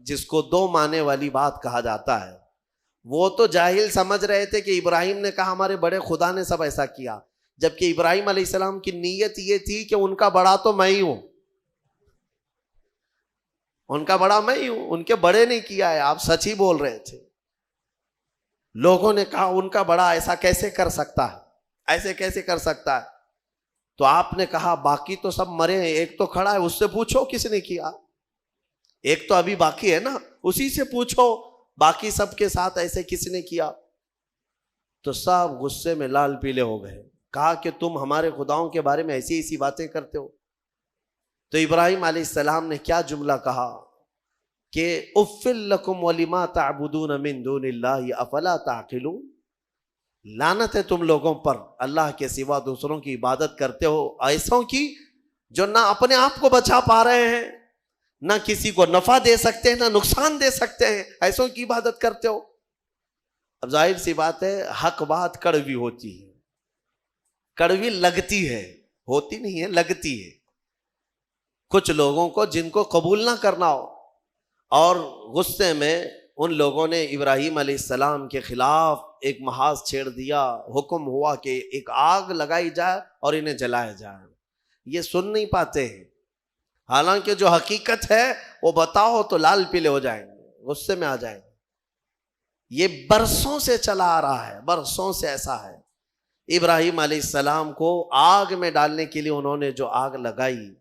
جس کو دو معنی والی بات کہا جاتا ہے. وہ تو جاہل سمجھ رہے تھے کہ ابراہیم نے کہا ہمارے بڑے خدا نے سب ایسا کیا، جبکہ ابراہیم علیہ السلام کی نیت یہ تھی کہ ان کا بڑا تو میں ہی ہوں، ان کا بڑا میں ہی ہوں، ان کے بڑے نے کیا ہے. آپ سچ ہی بول رہے تھے. لوگوں نے کہا ان کا بڑا ایسا کیسے کر سکتا ہے، ایسے کیسے کر سکتا ہے؟ تو آپ نے کہا باقی تو سب مرے ہیں، ایک تو کھڑا ہے، اس سے پوچھو کس نے کیا. ایک تو ابھی باقی ہے نا، اسی سے پوچھو باقی سب کے ساتھ ایسے کس نے کیا. تو سب غصے میں لال پیلے ہو گئے. کہا کہ تم ہمارے خداؤں کے بارے میں ایسی ایسی باتیں کرتے ہو. تو ابراہیم علیہ السلام نے کیا جملہ کہا کہ اُفٍ لَكُمْ وَلِمَا تَعْبُدُونَ مِن دُونِ اللَّهِ أَفَلَا تَعْقِلُونَ، لعنت ہے تم لوگوں پر، اللہ کے سوا دوسروں کی عبادت کرتے ہو، ایسوں کی جو نہ اپنے آپ کو بچا پا رہے ہیں، نہ کسی کو نفع دے سکتے ہیں، نہ نقصان دے سکتے ہیں، ایسوں کی عبادت کرتے ہو. اب ظاہر سی بات ہے حق بات کڑوی ہوتی ہے، کڑوی لگتی ہے، ہوتی نہیں ہے، لگتی ہے. کچھ لوگوں کو جن کو قبول نہ کرنا ہو، اور غصے میں ان لوگوں نے ابراہیم علیہ السلام کے خلاف ایک محاذ چھیڑ دیا. حکم ہوا کہ ایک آگ لگائی جائے اور انہیں جلایا جائے. یہ سن نہیں پاتے ہیں، حالانکہ جو حقیقت ہے وہ بتاؤ تو لال پیلے ہو جائیں گے، غصے میں آ جائیں گے. یہ برسوں سے چلا آ رہا ہے، برسوں سے ایسا ہے. ابراہیم علیہ السلام کو آگ میں ڈالنے کے لیے انہوں نے جو آگ لگائی،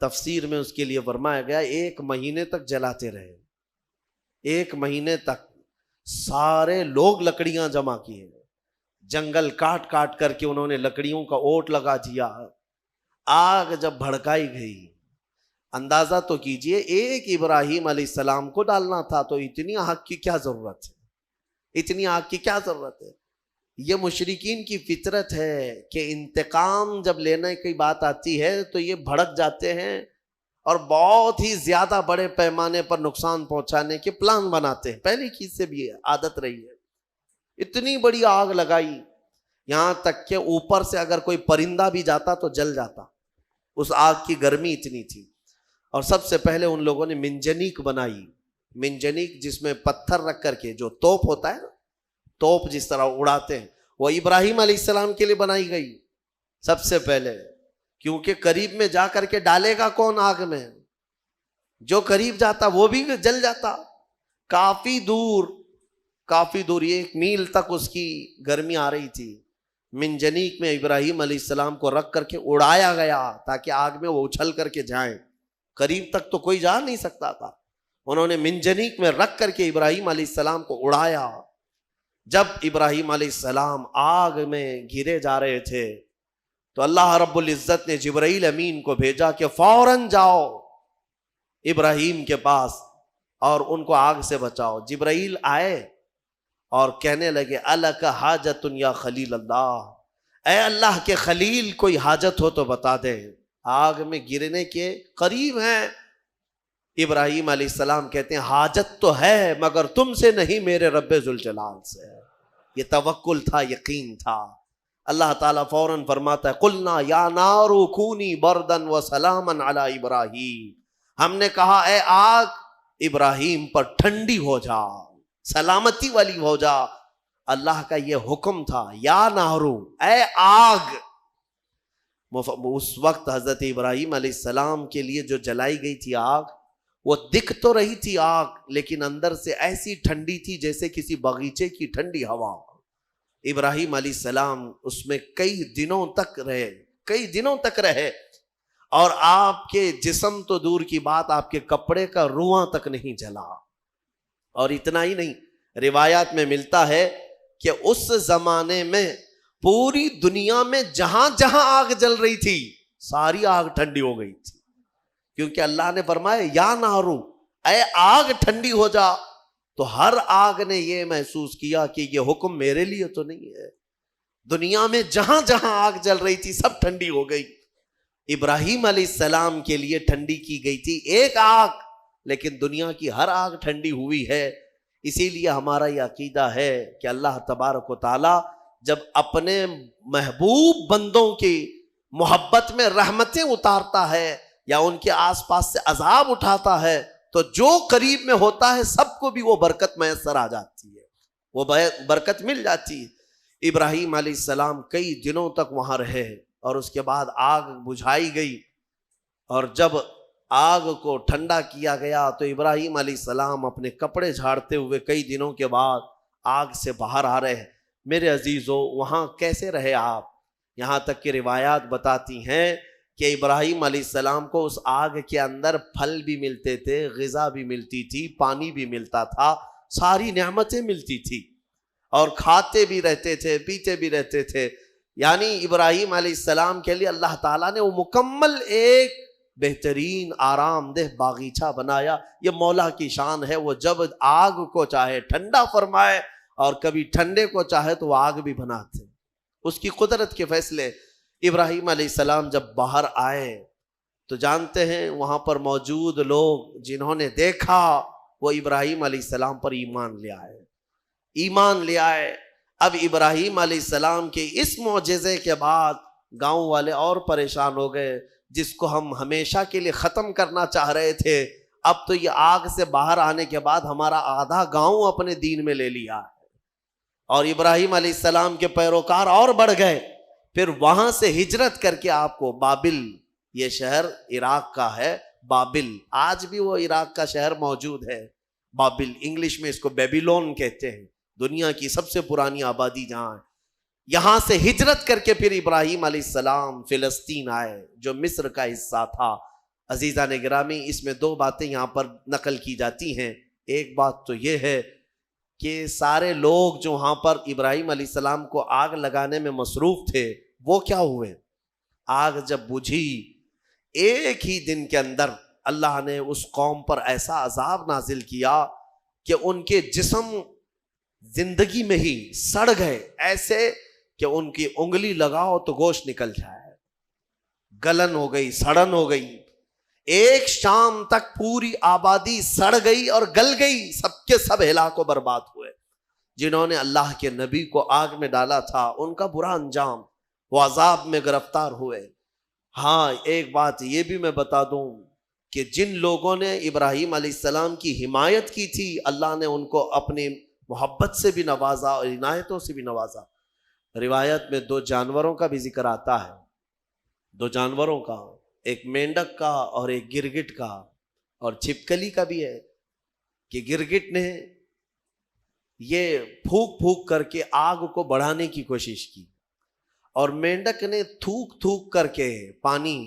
تفسیر میں اس کے لیے فرمایا گیا 1 مہینے تک جلاتے رہے. 1 مہینے تک سارے لوگ لکڑیاں جمع کیے، جنگل کاٹ کاٹ کر کے انہوں نے لکڑیوں کا اوٹ لگا دیا. آگ جب بھڑکائی گئی، اندازہ تو کیجئے ایک ابراہیم علیہ السلام کو ڈالنا تھا، تو اتنی آگ کی کیا ضرورت ہے، اتنی آگ کی کیا ضرورت ہے. یہ مشرکین کی فطرت ہے کہ انتقام جب لینے کی بات آتی ہے تو یہ بھڑک جاتے ہیں اور بہت ہی زیادہ بڑے پیمانے پر نقصان پہنچانے کے پلان بناتے ہیں. پہلی چیز سے بھی عادت رہی ہے. اتنی بڑی آگ لگائی، یہاں تک کہ اوپر سے اگر کوئی پرندہ بھی جاتا تو جل جاتا، اس آگ کی گرمی اتنی تھی. اور سب سے پہلے ان لوگوں نے منجنیق بنائی. منجنیق جس میں پتھر رکھ کر کے جو توپ ہوتا ہے نا، توپ جس طرح اڑاتے ہیں، وہ ابراہیم علیہ السلام کے لیے بنائی گئی سب سے پہلے. کیونکہ قریب میں جا کر کے ڈالے گا کون آگ میں؟ جو قریب جاتا وہ بھی جل جاتا. کافی دور 1 میل تک اس کی گرمی آ رہی تھی. منجنیق میں ابراہیم علیہ السلام کو رکھ کر کے اڑایا گیا تاکہ آگ میں وہ اچھل کر کے جائیں. قریب تک تو کوئی جا نہیں سکتا تھا. انہوں نے منجنیق میں رکھ کر کے ابراہیم علیہ السلام کو اڑایا. جب ابراہیم علیہ السلام آگ میں گرے جا رہے تھے تو اللہ رب العزت نے جبرائیل امین کو بھیجا کہ فوراً جاؤ ابراہیم کے پاس اور ان کو آگ سے بچاؤ. جبرائیل آئے اور کہنے لگے الک حاجت یا خلیل اللہ، اے اللہ کے خلیل کوئی حاجت ہو تو بتا دے، آگ میں گرنے کے قریب ہیں. ابراہیم علیہ السلام کہتے ہیں حاجت تو ہے مگر تم سے نہیں، میرے رب ذوالجلال سے. یہ توکل تھا، یقین تھا. اللہ تعالیٰ فوراً فرماتا ہے قلنا یا نار کونی بردن و سلاما علی ابراہیم، ہم نے کہا اے آگ ابراہیم پر ٹھنڈی ہو جا، سلامتی والی ہو جا. اللہ کا یہ حکم تھا یا نارو، اے آگ. اس وقت حضرت ابراہیم علیہ السلام کے لیے جو جلائی گئی تھی آگ، وہ دکھ تو رہی تھی آگ لیکن اندر سے ایسی ٹھنڈی تھی جیسے کسی باغیچے کی ٹھنڈی ہوا. ابراہیم علیہ السلام اس میں کئی دنوں تک رہے اور آپ کے جسم تو دور کی بات، آپ کے کپڑے کا رواں تک نہیں جلا. اور اتنا ہی نہیں، روایات میں ملتا ہے کہ اس زمانے میں پوری دنیا میں جہاں جہاں آگ جل رہی تھی ساری آگ ٹھنڈی ہو گئی تھی. کیونکہ اللہ نے فرمایا یا نارو، اے آگ ٹھنڈی ہو جا. تو ہر آگ نے یہ محسوس کیا کہ یہ حکم میرے لیے تو نہیں ہے. دنیا میں جہاں جہاں آگ جل رہی تھی سب ٹھنڈی ہو گئی. ابراہیم علیہ السلام کے لیے ٹھنڈی کی گئی تھی ایک آگ، لیکن دنیا کی ہر آگ ٹھنڈی ہوئی ہے. اسی لیے ہمارا یہ عقیدہ ہے کہ اللہ تبارک و تعالی جب اپنے محبوب بندوں کی محبت میں رحمتیں اتارتا ہے یا ان کے آس پاس سے عذاب اٹھاتا ہے تو جو قریب میں ہوتا ہے سب کو بھی وہ برکت میسر آ جاتی ہے، وہ برکت مل جاتی ہے. ابراہیم علیہ السلام کئی دنوں تک وہاں رہے اور اس کے بعد آگ بجھائی گئی. اور جب آگ کو ٹھنڈا کیا گیا تو ابراہیم علیہ السلام اپنے کپڑے جھاڑتے ہوئے کئی دنوں کے بعد آگ سے باہر آ رہے ہیں. میرے عزیزو، وہاں کیسے رہے آپ؟ یہاں تک کہ روایات بتاتی ہیں کہ ابراہیم علیہ السلام کو اس آگ کے اندر پھل بھی ملتے تھے، غذا بھی ملتی تھی، پانی بھی ملتا تھا، ساری نعمتیں ملتی تھی اور کھاتے بھی رہتے تھے، پیتے بھی رہتے تھے. یعنی ابراہیم علیہ السلام کے لیے اللہ تعالیٰ نے وہ مکمل ایک بہترین آرام دہ باغیچہ بنایا. یہ مولا کی شان ہے، وہ جب آگ کو چاہے ٹھنڈا فرمائے اور کبھی ٹھنڈے کو چاہے تو وہ آگ بھی بناتے. اس کی قدرت کے فیصلے. ابراہیم علیہ السلام جب باہر آئے تو جانتے ہیں وہاں پر موجود لوگ جنہوں نے دیکھا وہ ابراہیم علیہ السلام پر ایمان لے آئے. اب ابراہیم علیہ السلام کے اس معجزے کے بعد گاؤں والے اور پریشان ہو گئے، جس کو ہم ہمیشہ کے لیے ختم کرنا چاہ رہے تھے اب تو یہ آگ سے باہر آنے کے بعد ہمارا آدھا گاؤں اپنے دین میں لے لیا. اور ابراہیم علیہ السلام کے پیروکار اور بڑھ گئے. پھر وہاں سے ہجرت کر کے آپ کو بابل، یہ شہر عراق کا ہے، بابل، آج بھی وہ عراق کا شہر موجود ہے. بابل، انگلش میں اس کو بیبیلون کہتے ہیں، دنیا کی سب سے پرانی آبادی جہاں ہے. یہاں سے ہجرت کر کے پھر ابراہیم علیہ السلام فلسطین آئے جو مصر کا حصہ تھا. عزیزان گرامی، اس میں دو باتیں یہاں پر نقل کی جاتی ہیں. ایک بات تو یہ ہے کہ سارے لوگ جو وہاں پر ابراہیم علیہ السلام کو آگ لگانے میں مصروف تھے وہ کیا ہوئے؟ آگ جب بجھی ایک ہی دن کے اندر اللہ نے اس قوم پر ایسا عذاب نازل کیا کہ ان کے جسم زندگی میں ہی سڑ گئے، ایسے کہ ان کی انگلی لگاؤ تو گوشت نکل جائے. گلن ہو گئی، سڑن ہو گئی. ایک شام تک پوری آبادی سڑ گئی اور گل گئی، سب کے سب ہلاک و برباد ہوئے. جنہوں نے اللہ کے نبی کو آگ میں ڈالا تھا ان کا برا انجام، وہ عذاب میں گرفتار ہوئے. ہاں ایک بات یہ بھی میں بتا دوں کہ جن لوگوں نے ابراہیم علیہ السلام کی حمایت کی تھی اللہ نے ان کو اپنی محبت سے بھی نوازا اور عنایتوں سے بھی نوازا۔ روایت میں 2 جانوروں کا بھی ذکر آتا ہے، 2 جانوروں کا، ایک مینڈک کا اور ایک گرگٹ کا، اور چھپکلی کا بھی ہے کہ گرگٹ نے یہ پھونک پھونک کر کے آگ کو بڑھانے کی کوشش کی اور مینڈک نے تھوک تھوک کر کے پانی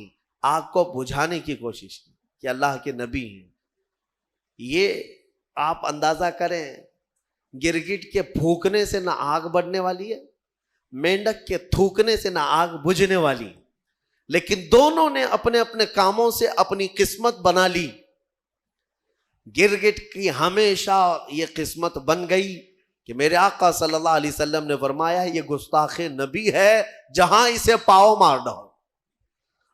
آگ کو بجھانے کی کوشش کی کہ اللہ کے نبی ہیں۔ یہ آپ اندازہ کریں، گرگٹ کے پھونکنے سے نہ آگ بڑھنے والی ہے، مینڈک کے تھوکنے سے نہ آگ بجھنے والی، لیکن دونوں نے اپنے اپنے کاموں سے اپنی قسمت بنا لی۔ گرگٹ کی ہمیشہ یہ قسمت بن گئی کہ میرے آقا صلی اللہ علیہ وسلم نے فرمایا یہ گستاخ نبی ہے، جہاں اسے پاؤ مار ڈالو،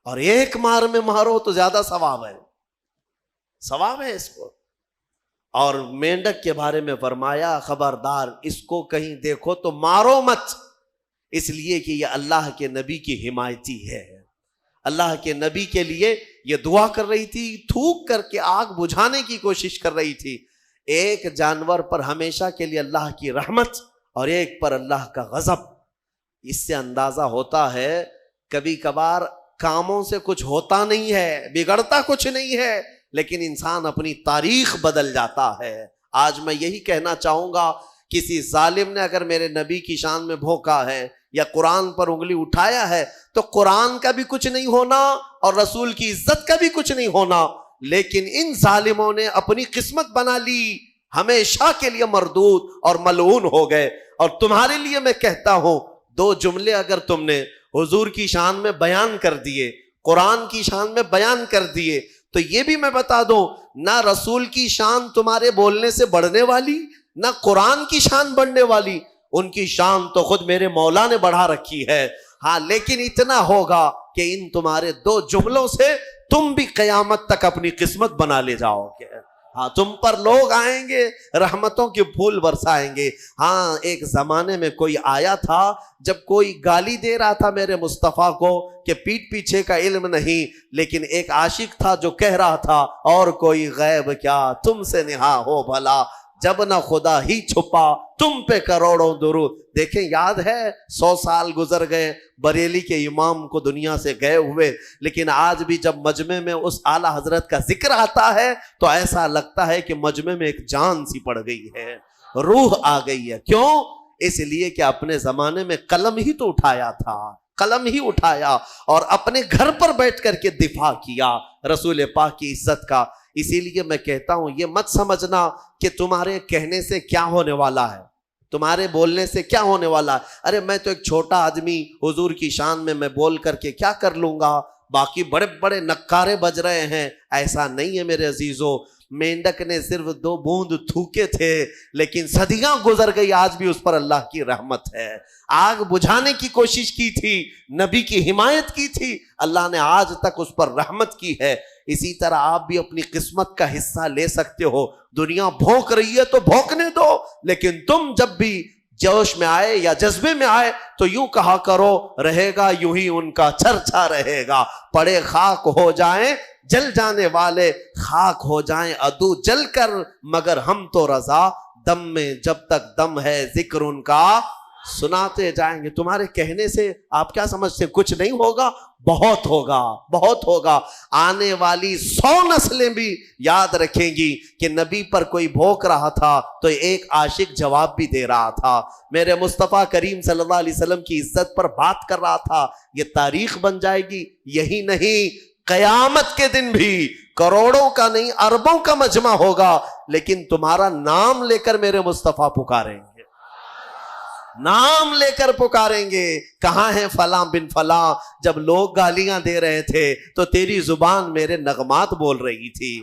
اور ایک مار میں مارو تو زیادہ ثواب ہے، ثواب ہے اس کو۔ اور مینڈک کے بارے میں فرمایا خبردار اس کو کہیں دیکھو تو مارو مت، اس لیے کہ یہ اللہ کے نبی کی حمایتی ہے۔ اللہ کے نبی کے لیے یہ دعا کر رہی تھی، تھوک کر کے آگ بجھانے کی کوشش کر رہی تھی۔ ایک جانور پر ہمیشہ کے لیے اللہ کی رحمت اور ایک پر اللہ کا غضب، اس سے اندازہ ہوتا ہے کبھی کبھار کاموں سے کچھ ہوتا نہیں ہے، بگڑتا کچھ نہیں ہے، لیکن انسان اپنی تاریخ بدل جاتا ہے۔ آج میں یہی کہنا چاہوں گا، کسی ظالم نے اگر میرے نبی کی شان میں بھونکا ہے یا قرآن پر انگلی اٹھایا ہے تو قرآن کا بھی کچھ نہیں ہونا اور رسول کی عزت کا بھی کچھ نہیں ہونا، لیکن ان ظالموں نے اپنی قسمت بنا لی، ہمیشہ کے لیے مردود اور ملعون ہو گئے۔ اور تمہارے لیے میں کہتا ہوں، 2 جملے اگر تم نے حضور کی شان میں بیان کر دیے، قرآن کی شان میں بیان کر دیے، تو یہ بھی میں بتا دوں، نہ رسول کی شان تمہارے بولنے سے بڑھنے والی، نہ قرآن کی شان بڑھنے والی، ان کی شان تو خود میرے مولا نے بڑھا رکھی ہے۔ ہاں لیکن اتنا ہوگا کہ ان تمہارے 2 جملوں سے تم بھی قیامت تک اپنی قسمت بنا لے جاؤ گے۔ ہاں تم پر لوگ آئیں گے، رحمتوں کے پھول برسائیں گے۔ ہاں ایک زمانے میں کوئی آیا تھا، جب کوئی گالی دے رہا تھا میرے مصطفیٰ کو کہ پیٹ پیچھے کا علم نہیں، لیکن ایک عاشق تھا جو کہہ رہا تھا اور کوئی غیب کیا تم سے نہا ہو بھلا، جب نہ خدا ہی چھپا تم پہ کروڑوں درود۔ دیکھیں یاد ہے 100 سال گزر گئے بریلی کے امام کو دنیا سے گئے ہوئے، لیکن آج بھی جب مجمع میں اس اعلیٰ حضرت کا ذکر آتا ہے تو ایسا لگتا ہے کہ مجمع میں ایک جان سی پڑ گئی ہے، روح آ گئی ہے۔ کیوں؟ اس لیے کہ اپنے زمانے میں قلم ہی تو اٹھایا تھا، قلم ہی اٹھایا اور اپنے گھر پر بیٹھ کر کے دفاع کیا رسول پاک کی عزت کا۔ اسی لیے میں کہتا ہوں یہ مت سمجھنا کہ تمہارے کہنے سے کیا ہونے والا ہے، تمہارے بولنے سے کیا ہونے والا ہے۔ ارے میں تو ایک چھوٹا آدمی حضور کی شان میں بول کر کے کیا کر لوں گا، باقی بڑے بڑے نکارے بج رہے ہیں۔ ایسا نہیں ہے میرے عزیزو، مینڈک نے صرف 2 بوند تھوکے تھے، لیکن صدیاں گزر گئی، آج بھی اس پر اللہ کی رحمت ہے۔ آگ بجھانے کی کوشش کی تھی، نبی کی حمایت کی تھی، اللہ نے آج تک اس پر رحمت کی ہے۔ اسی طرح آپ بھی اپنی قسمت کا حصہ لے سکتے ہو۔ دنیا بھونک رہی ہے تو بھونکنے دو، لیکن تم جب بھی جوش میں آئے یا جذبے میں آئے تو یوں کہا کرو، رہے گا یوں ہی ان کا چرچا رہے گا، پڑے خاک ہو جائیں جل جانے والے، خاک ہو جائیں عدو جل کر، مگر ہم تو رضا، دم میں جب تک دم ہے ذکر ان کا سناتے جائیں گے۔ تمہارے کہنے سے آپ کیا سمجھتے کچھ نہیں ہوگا؟ بہت ہوگا، بہت ہوگا۔ آنے والی 100 نسلیں بھی یاد رکھیں گی کہ نبی پر کوئی بھونک رہا تھا تو ایک عاشق جواب بھی دے رہا تھا، میرے مصطفیٰ کریم صلی اللہ علیہ وسلم کی عزت پر بات کر رہا تھا۔ یہ تاریخ بن جائے گی۔ یہی نہیں، قیامت کے دن بھی کروڑوں کا نہیں اربوں کا مجمع ہوگا، لیکن تمہارا نام لے کر میرے مصطفیٰ پکاریں گے، نام لے کر پکاریں گے۔ کہاں ہے فلاں بن فلاں؟ جب لوگ گالیاں دے رہے تھے تو تیری زبان میرے نغمات بول رہی تھی۔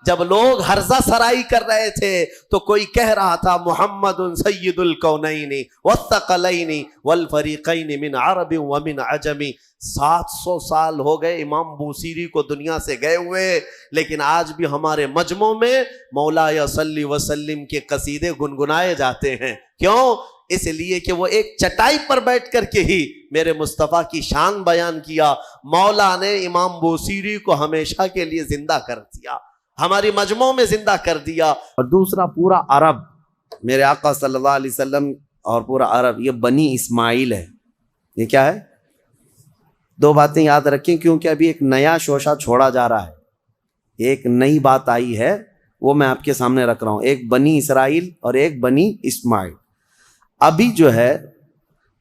جب لوگ ہرزہ سرائی کر رہے تھے تو کوئی کہہ رہا تھا محمد سید الکونین والثقلین والفریقین من عرب ومن عجم۔ 700 سال ہو گئے امام بوصیری کو دنیا سے گئے ہوئے، لیکن آج بھی ہمارے مجمعوں میں مولا صلی وسلم کے قصیدے گنگنائے جاتے ہیں۔ کیوں؟ اس لیے کہ وہ ایک چٹائی پر بیٹھ کر کے ہی میرے مصطفیٰ کی شان بیان کیا. مولا نے امام بوصیری کو ہمیشہ کے لیے زندہ کر دیا, ہماری مجموع میں زندہ کر دیا. اور دوسرا پورا عرب, میرے آقا صلی اللہ علیہ وسلم اور پورا عرب, یہ بنی اسماعیل ہے. یہ کیا ہے؟ دو باتیں یاد رکھیں کیونکہ ابھی ایک نیا شوشہ چھوڑا جا رہا ہے, ایک نئی بات آئی ہے, وہ میں آپ کے سامنے رکھ رہا ہوں. ایک بنی اسرائیل اور ایک بنی اسماعیل. ابھی جو ہے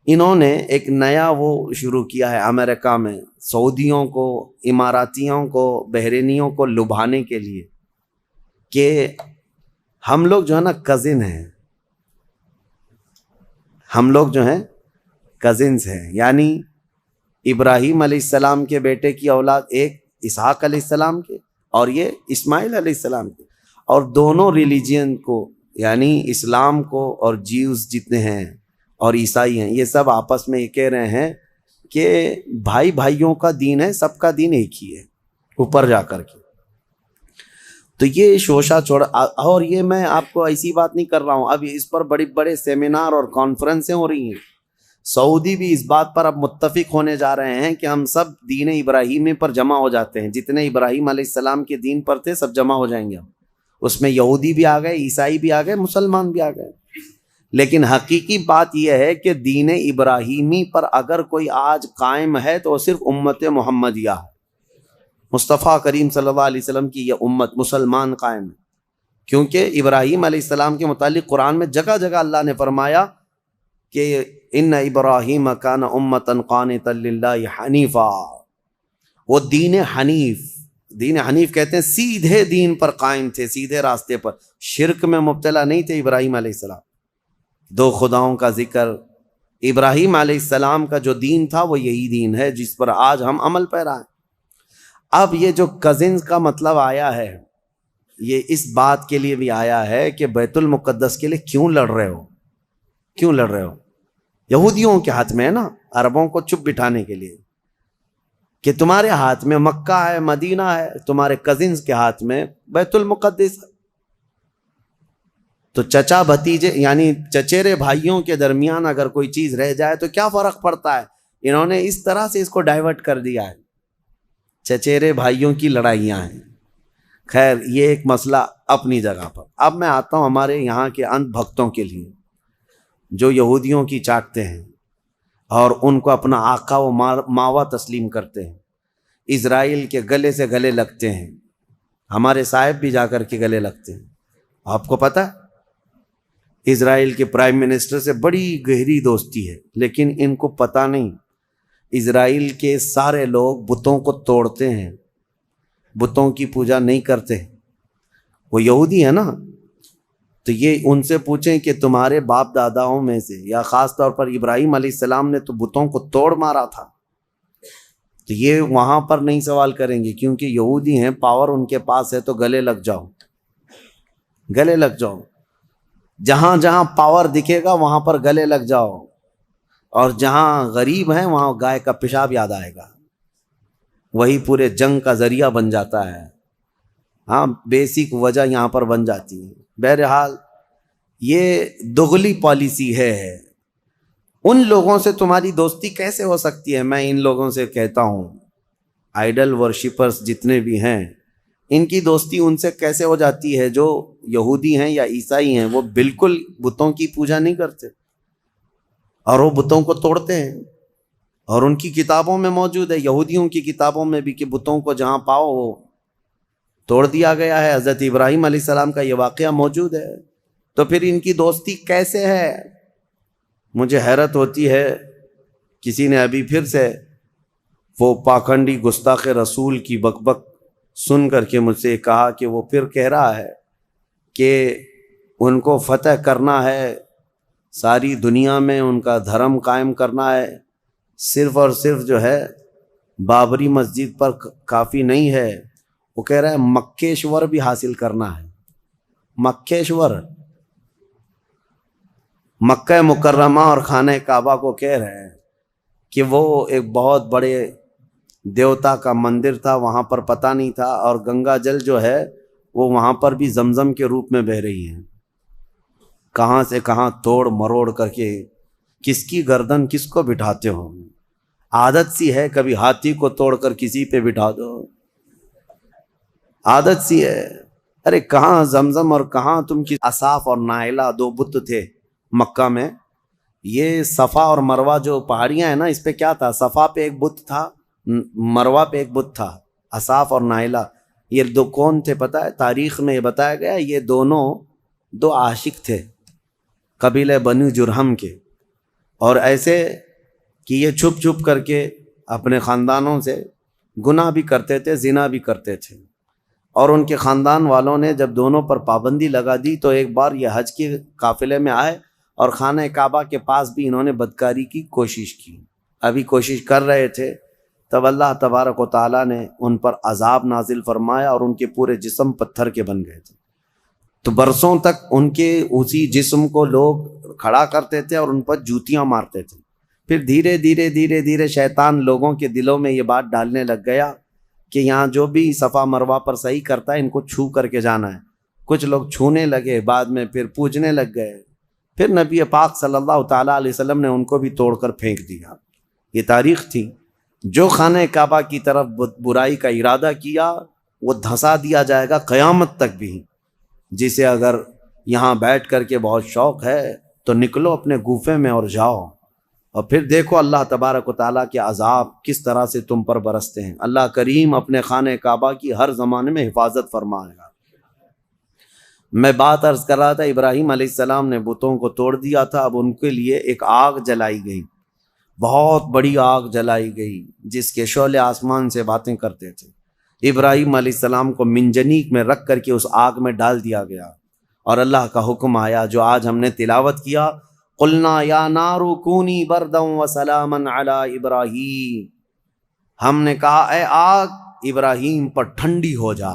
انہوں نے ایک نیا وہ شروع کیا ہے امریکہ میں, سعودیوں کو, اماراتیوں کو, بحرینیوں کو لبھانے کے لیے کہ ہم لوگ جو ہے نا کزن ہیں, ہم لوگ جو ہیں کزنز ہیں. یعنی ابراہیم علیہ السلام کے بیٹے کی اولاد ایک اسحاق علیہ السلام کے اور یہ اسماعیل علیہ السلام کے, اور دونوں ریلیجین کو یعنی اسلام کو اور جیوز جتنے ہیں اور عیسائی ہیں, یہ سب آپس میں یہ کہہ رہے ہیں کہ بھائی بھائیوں کا دین ہے, سب کا دین ایک ہی ہے اوپر جا کر کے. تو یہ شوشہ چھوڑا. اور یہ میں آپ کو ایسی بات نہیں کر رہا ہوں, اب اس پر بڑے بڑے سیمینار اور کانفرنسیں ہو رہی ہیں. سعودی بھی اس بات پر اب متفق ہونے جا رہے ہیں کہ ہم سب دین ابراہیمی پر جمع ہو جاتے ہیں, جتنے ابراہیم علیہ السلام کے دین پر تھے سب جمع ہو جائیں گے. اس میں یہودی بھی آ گئے, عیسائی بھی آ گئے, مسلمان بھی آ گئے. لیکن حقیقی بات یہ ہے کہ دین ابراہیمی پر اگر کوئی آج قائم ہے تو وہ صرف امت محمدیہ ہے. مصطفیٰ کریم صلی اللہ علیہ وسلم کی یہ امت مسلمان قائم ہے, کیونکہ ابراہیم علیہ السلام کے متعلق قرآن میں جگہ جگہ اللہ نے فرمایا کہ ان ابراہیم کان امتا قانتا للہ حنیفا. وہ دین حنیف, دین حنیف کہتے ہیں سیدھے دین پر قائم تھے, سیدھے راستے پر, شرک میں مبتلا نہیں تھے ابراہیم علیہ السلام. دو خداؤں کا ذکر, ابراہیم علیہ السلام کا جو دین تھا وہ یہی دین ہے جس پر آج ہم عمل پیرا ہیں. اب یہ جو کزنز کا مطلب آیا ہے, یہ اس بات کے لیے بھی آیا ہے کہ بیت المقدس کے لیے کیوں لڑ رہے ہو, کیوں لڑ رہے ہو؟ یہودیوں کے ہاتھ میں ہے نا, عربوں کو چپ بٹھانے کے لیے کہ تمہارے ہاتھ میں مکہ ہے, مدینہ ہے, تمہارے کزنز کے ہاتھ میں بیت المقدس ہے. تو چچا بھتیجے یعنی چچیرے بھائیوں کے درمیان اگر کوئی چیز رہ جائے تو کیا فرق پڑتا ہے؟ انہوں نے اس طرح سے اس کو ڈائیورٹ کر دیا ہے, چچیرے بھائیوں کی لڑائیاں ہیں. خیر یہ ایک مسئلہ اپنی جگہ پر. اب میں آتا ہوں ہمارے یہاں کے اندھ بھکتوں کے لیے جو یہودیوں کی چاٹتے ہیں اور ان کو اپنا آقا و ماوا تسلیم کرتے ہیں, اسرائیل کے گلے سے گلے لگتے ہیں, ہمارے صاحب بھی جا کر کے گلے لگتے ہیں. آپ کو پتہ ہے اسرائیل کے پرائم منسٹر سے بڑی گہری دوستی ہے, لیکن ان کو پتہ نہیں اسرائیل کے سارے لوگ بتوں کو توڑتے ہیں, بتوں کی پوجا نہیں کرتے. وہ یہودی ہے نا, تو یہ ان سے پوچھیں کہ تمہارے باپ داداؤں میں سے یا خاص طور پر ابراہیم علیہ السلام نے تو بتوں کو توڑ مارا تھا, تو یہ وہاں پر نہیں سوال کریں گے کیونکہ یہودی ہیں, پاور ان کے پاس ہے, تو گلے لگ جاؤ, گلے لگ جاؤ. جہاں جہاں پاور دکھے گا وہاں پر گلے لگ جاؤ, اور جہاں غریب ہیں وہاں گائے کا پیشاب یاد آئے گا, وہی پورے جنگ کا ذریعہ بن جاتا ہے. ہاں بیسک وجہ یہاں پر بن جاتی ہے. بہرحال یہ دغلی پالیسی ہے. ان لوگوں سے تمہاری دوستی کیسے ہو سکتی ہے؟ میں ان لوگوں سے کہتا ہوں, آئیڈل ورشپرز جتنے بھی ہیں, ان کی دوستی ان سے کیسے ہو جاتی ہے جو یہودی ہیں یا عیسائی ہیں. وہ بالکل بتوں کی پوجا نہیں کرتے اور وہ بتوں کو توڑتے ہیں, اور ان کی کتابوں میں موجود ہے, یہودیوں کی کتابوں میں بھی, کہ بتوں کو جہاں پاؤ وہ توڑ دیا گیا ہے. حضرت ابراہیم علیہ السلام کا یہ واقعہ موجود ہے. تو پھر ان کی دوستی کیسے ہے؟ مجھے حیرت ہوتی ہے. کسی نے ابھی پھر سے وہ پاکھنڈی گستاخ رسول کی بک سن کر کے مجھ سے کہا کہ وہ پھر کہہ رہا ہے کہ ان کو فتح کرنا ہے, ساری دنیا میں ان کا دھرم قائم کرنا ہے, صرف اور صرف جو ہے بابری مسجد پر کافی نہیں ہے. وہ کہہ رہا ہے مکیشور بھی حاصل کرنا ہے. مکیشور, مکہ مکرمہ اور خانہ کعبہ کو کہہ رہے ہیں کہ وہ ایک بہت بڑے دیوتا کا مندر تھا, وہاں پر پتہ نہیں تھا, اور گنگا جل جو ہے وہ وہاں پر بھی زمزم کے روپ میں بہہ رہی ہے. کہاں سے کہاں توڑ مروڑ کر کے کس کی گردن کس کو بٹھاتے ہو. عادت سی ہے کبھی ہاتھی کو توڑ کر کسی پہ بٹھا دو، عادت سی ہے. ارے کہاں زمزم اور کہاں تم کی اصاف اور نائلہ دو بت تھے مکہ میں. یہ صفا اور مروہ جو پہاڑیاں ہیں نا، اس پہ کیا تھا؟ صفا پہ ایک بت تھا، مروہ پہ ایک بت تھا، اصاف اور نائلہ. یہ دو کون تھے پتہ ہے؟ تاریخ میں یہ بتایا گیا یہ دونوں دو عاشق تھے قبیلہ بنو جرہم کے، اور ایسے کہ یہ چھپ چھپ کر کے اپنے خاندانوں سے گناہ بھی کرتے تھے، زنا بھی کرتے تھے. اور ان کے خاندان والوں نے جب دونوں پر پابندی لگا دی تو ایک بار یہ حج کے قافلے میں آئے اور خانہ کعبہ کے پاس بھی انہوں نے بدکاری کی کوشش کی. ابھی کوشش کر رہے تھے تب اللہ تبارک و تعالیٰ نے ان پر عذاب نازل فرمایا اور ان کے پورے جسم پتھر کے بن گئے تھے. تو برسوں تک ان کے اسی جسم کو لوگ کھڑا کرتے تھے اور ان پر جوتیاں مارتے تھے. پھر دھیرے دھیرے دھیرے دھیرے شیطان لوگوں کے دلوں میں یہ بات ڈالنے لگ گیا کہ یہاں جو بھی صفا مروہ پر صحیح کرتا ہے ان کو چھو کر کے جانا ہے. کچھ لوگ چھونے لگے، بعد میں پھر پوجنے لگ گئے. پھر نبی پاک صلی اللہ تعالیٰ علیہ وسلم نے ان کو بھی توڑ کر پھینک دیا. یہ تاریخ تھی. جو خانہ کعبہ کی طرف برائی کا ارادہ کیا وہ دھنسا دیا جائے گا قیامت تک بھی. جسے اگر یہاں بیٹھ کر کے بہت شوق ہے تو نکلو اپنے گوفے میں اور جاؤ، اور پھر دیکھو اللہ تبارک و تعالیٰ کے عذاب کس طرح سے تم پر برستے ہیں. اللہ کریم اپنے خانہ کعبہ کی ہر زمانے میں حفاظت فرمائے گا. میں بات عرض کر رہا تھا ابراہیم علیہ السلام نے بتوں کو توڑ دیا تھا. اب ان کے لیے ایک آگ جلائی گئی، بہت بڑی آگ جلائی گئی جس کے شعلے آسمان سے باتیں کرتے تھے. ابراہیم علیہ السلام کو منجنیق میں رکھ کر کے اس آگ میں ڈال دیا گیا، اور اللہ کا حکم آیا جو آج ہم نے تلاوت کیا، قلنا یا نار کونی بردا وسلاما علی ابراہیم. ہم نے کہا اے آگ ابراہیم پر ٹھنڈی ہو جا.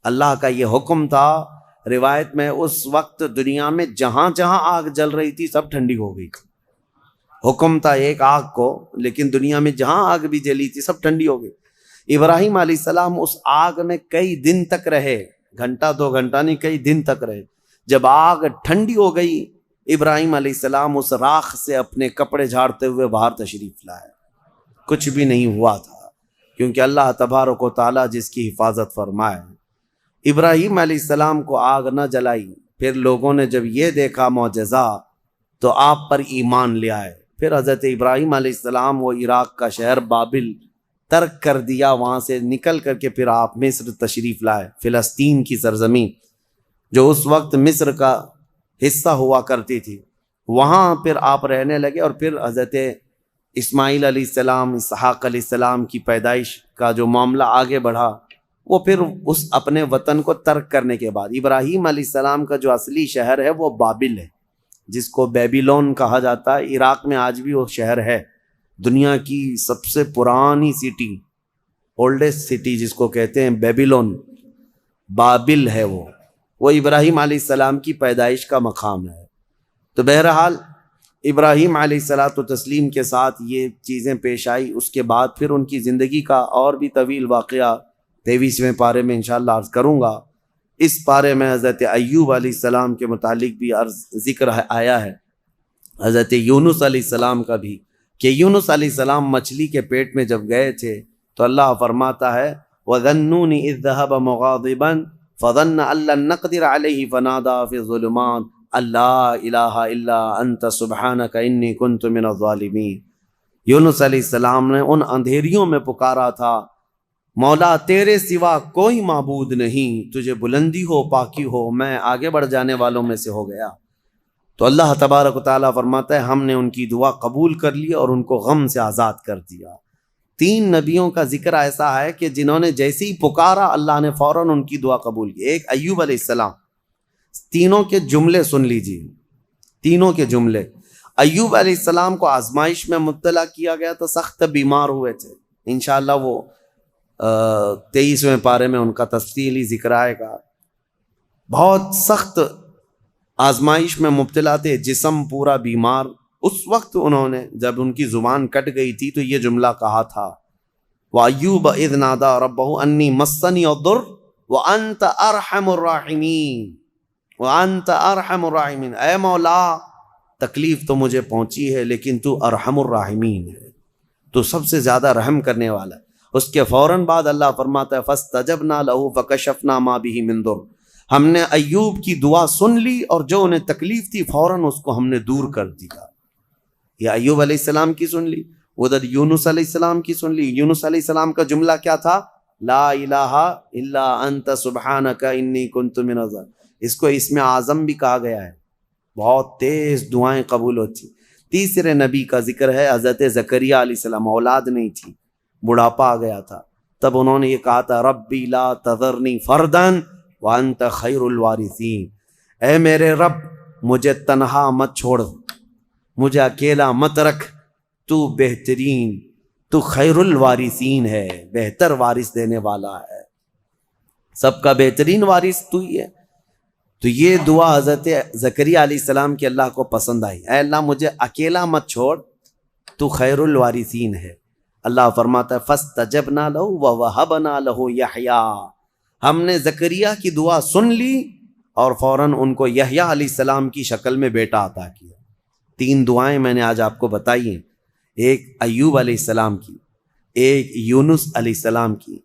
اللہ کا یہ حکم تھا. روایت میں اس وقت دنیا میں جہاں جہاں آگ جل رہی تھی سب ٹھنڈی ہو گئی. حکم تھا ایک آگ کو، لیکن دنیا میں جہاں آگ بھی جلی تھی سب ٹھنڈی ہو گئی. ابراہیم علیہ السلام اس آگ میں کئی دن تک رہے، گھنٹہ دو گھنٹہ نہیں، کئی دن تک رہے. جب آگ ٹھنڈی ہو گئی ابراہیم علیہ السلام اس راکھ سے اپنے کپڑے جھاڑتے ہوئے باہر تشریف لائے. کچھ بھی نہیں ہوا تھا کیونکہ اللہ تبارک و تعالیٰ جس کی حفاظت فرمائے. ابراہیم علیہ السلام کو آگ نہ جلائی. پھر لوگوں نے جب یہ دیکھا معجزہ تو آپ پر ایمان لے آئے. پھر حضرت ابراہیم علیہ السلام وہ عراق کا شہر بابل ترک کر دیا، وہاں سے نکل کر کے پھر آپ مصر تشریف لائے، فلسطین کی سرزمین جو اس وقت مصر کا حصہ ہوا کرتی تھی. وہاں پھر آپ رہنے لگے، اور پھر حضرت اسماعیل علیہ السلام، اسحاق علیہ السلام کی پیدائش کا جو معاملہ آگے بڑھا، وہ پھر اس اپنے وطن کو ترک کرنے کے بعد ابراہیم علیہ السلام کا جو اصلی شہر ہے وہ بابل ہے، جس کو بیبیلون کہا جاتا ہے. عراق میں آج بھی وہ شہر ہے، دنیا کی سب سے پرانی سٹی، اولڈسٹ سٹی جس کو کہتے ہیں بیبیلون، بابل ہے. وہ ابراہیم علیہ السلام کی پیدائش کا مقام ہے. تو بہرحال ابراہیم علیہ الصلاۃ والتسلیم کے ساتھ یہ چیزیں پیش آئی. اس کے بعد پھر ان کی زندگی کا اور بھی طویل واقعہ 23ویں پارے میں انشاءاللہ عرض کروں گا. اس پارے میں حضرت ایوب علیہ السلام کے متعلق بھی ذکر آیا ہے، حضرت یونس علیہ السلام کا بھی، کہ یونس علیہ السلام مچھلی کے پیٹ میں جب گئے تھے تو اللہ فرماتا ہے وَذَنُّونِ إِذْ ذَهَبَ مُغَاضِبًا فَظَنَّ أَن لَّن نَّقْدِرَ عَلَيْهِ فَنَادَىٰ فِي الظُّلُمَاتِ أَن لَّا إِلَٰهَ إِلَّا أَنتَ سُبْحَانَكَ إِنِّي كُنتُ مِنَ الظَّالِمِينَ. یونس علیہ السلام نے ان اندھیریوں میں پکارا تھا، مولا تیرے سوا کوئی معبود نہیں، تجھے بلندی ہو، پاکی ہو، میں آگے بڑھ جانے والوں میں سے ہو گیا. تو اللہ تبارک و تعالیٰ فرماتا ہے ہم نے ان کی دعا قبول کر لی اور ان کو غم سے آزاد کر دیا. 3 نبیوں کا ذکر ایسا ہے کہ جنہوں نے جیسے ہی پکارا اللہ نے فوراً ان کی دعا قبول کی. ایک ایوب علیہ السلام. تینوں کے جملے سن لیجیے، تینوں کے جملے. ایوب علیہ السلام کو آزمائش میں مبتلا کیا گیا تو سخت بیمار ہوئے تھے. انشاءاللہ وہ 23ویں پارے میں ان کا تفصیلی ذکر آئے گا. بہت سخت آزمائش میں مبتلا تھے، جسم پورا بیمار. اس وقت انہوں نے جب ان کی زبان کٹ گئی تھی تو یہ جملہ کہا تھا وَأَيُّوبَ إِذْ نَادَىٰ رَبَّهُ أَنِّي مَسَّنِيَ الضُّرُّ وَأَنْتَ أَرْحَمُ الرَّاحِمِينَ. وانت ارحم الراحمین، اے مولا تکلیف تو مجھے پہنچی ہے لیکن تو ارحم الراحمین ہے، تو سب سے زیادہ رحم کرنے والا ہے۔ اس کے فوراً بعد اللہ فرماتا ہے فاستجبنا له فکشفنا ما به من ضر، ہم نے ایوب کی دعا سن لی اور جو انہیں تکلیف تھی فوراً اس کو ہم نے دور کر دیا۔ یہ ایوب علیہ السلام کی سن لی، ادھر یونس علیہ السلام کی سن لی۔ یونس علیہ السلام کا جملہ کیا تھا؟ لا الہ الا انت سبحانک انی کنت من الظالمین، اس کو اسم اعظم بھی کہا گیا ہے، بہت تیز دعائیں قبول ہوتی۔ تیسرے نبی کا ذکر ہے حضرت زکریہ علیہ السلام، اولاد نہیں تھی، بڑھاپا آ گیا تھا، تب انہوں نے یہ کہا تھا ربی لا تذرنی فردا وانت خیر الوارثین، اے میرے رب مجھے تنہا مت چھوڑ، مجھے اکیلا مت رکھ، تو بہترین، تو خیر الوارثین ہے، بہتر وارث دینے والا ہے، سب کا بہترین وارث تو ہی ہے۔ تو یہ دعا حضرت زکریہ علیہ السلام کی اللہ کو پسند آئی، اے اللہ مجھے اکیلا مت چھوڑ، تو خیر الوارثین ہے۔ اللہ فرماتا ہے فاستجبنا له ووهبنا له یحییٰ، ہم نے زکریہ کی دعا سن لی اور فوراً ان کو یحییٰ علیہ السلام کی شکل میں بیٹا عطا کیا۔ تین دعائیں میں نے آج آپ کو بتائی ہیں، ایک ایوب علیہ السلام کی، ایک یونس علیہ السلام کی،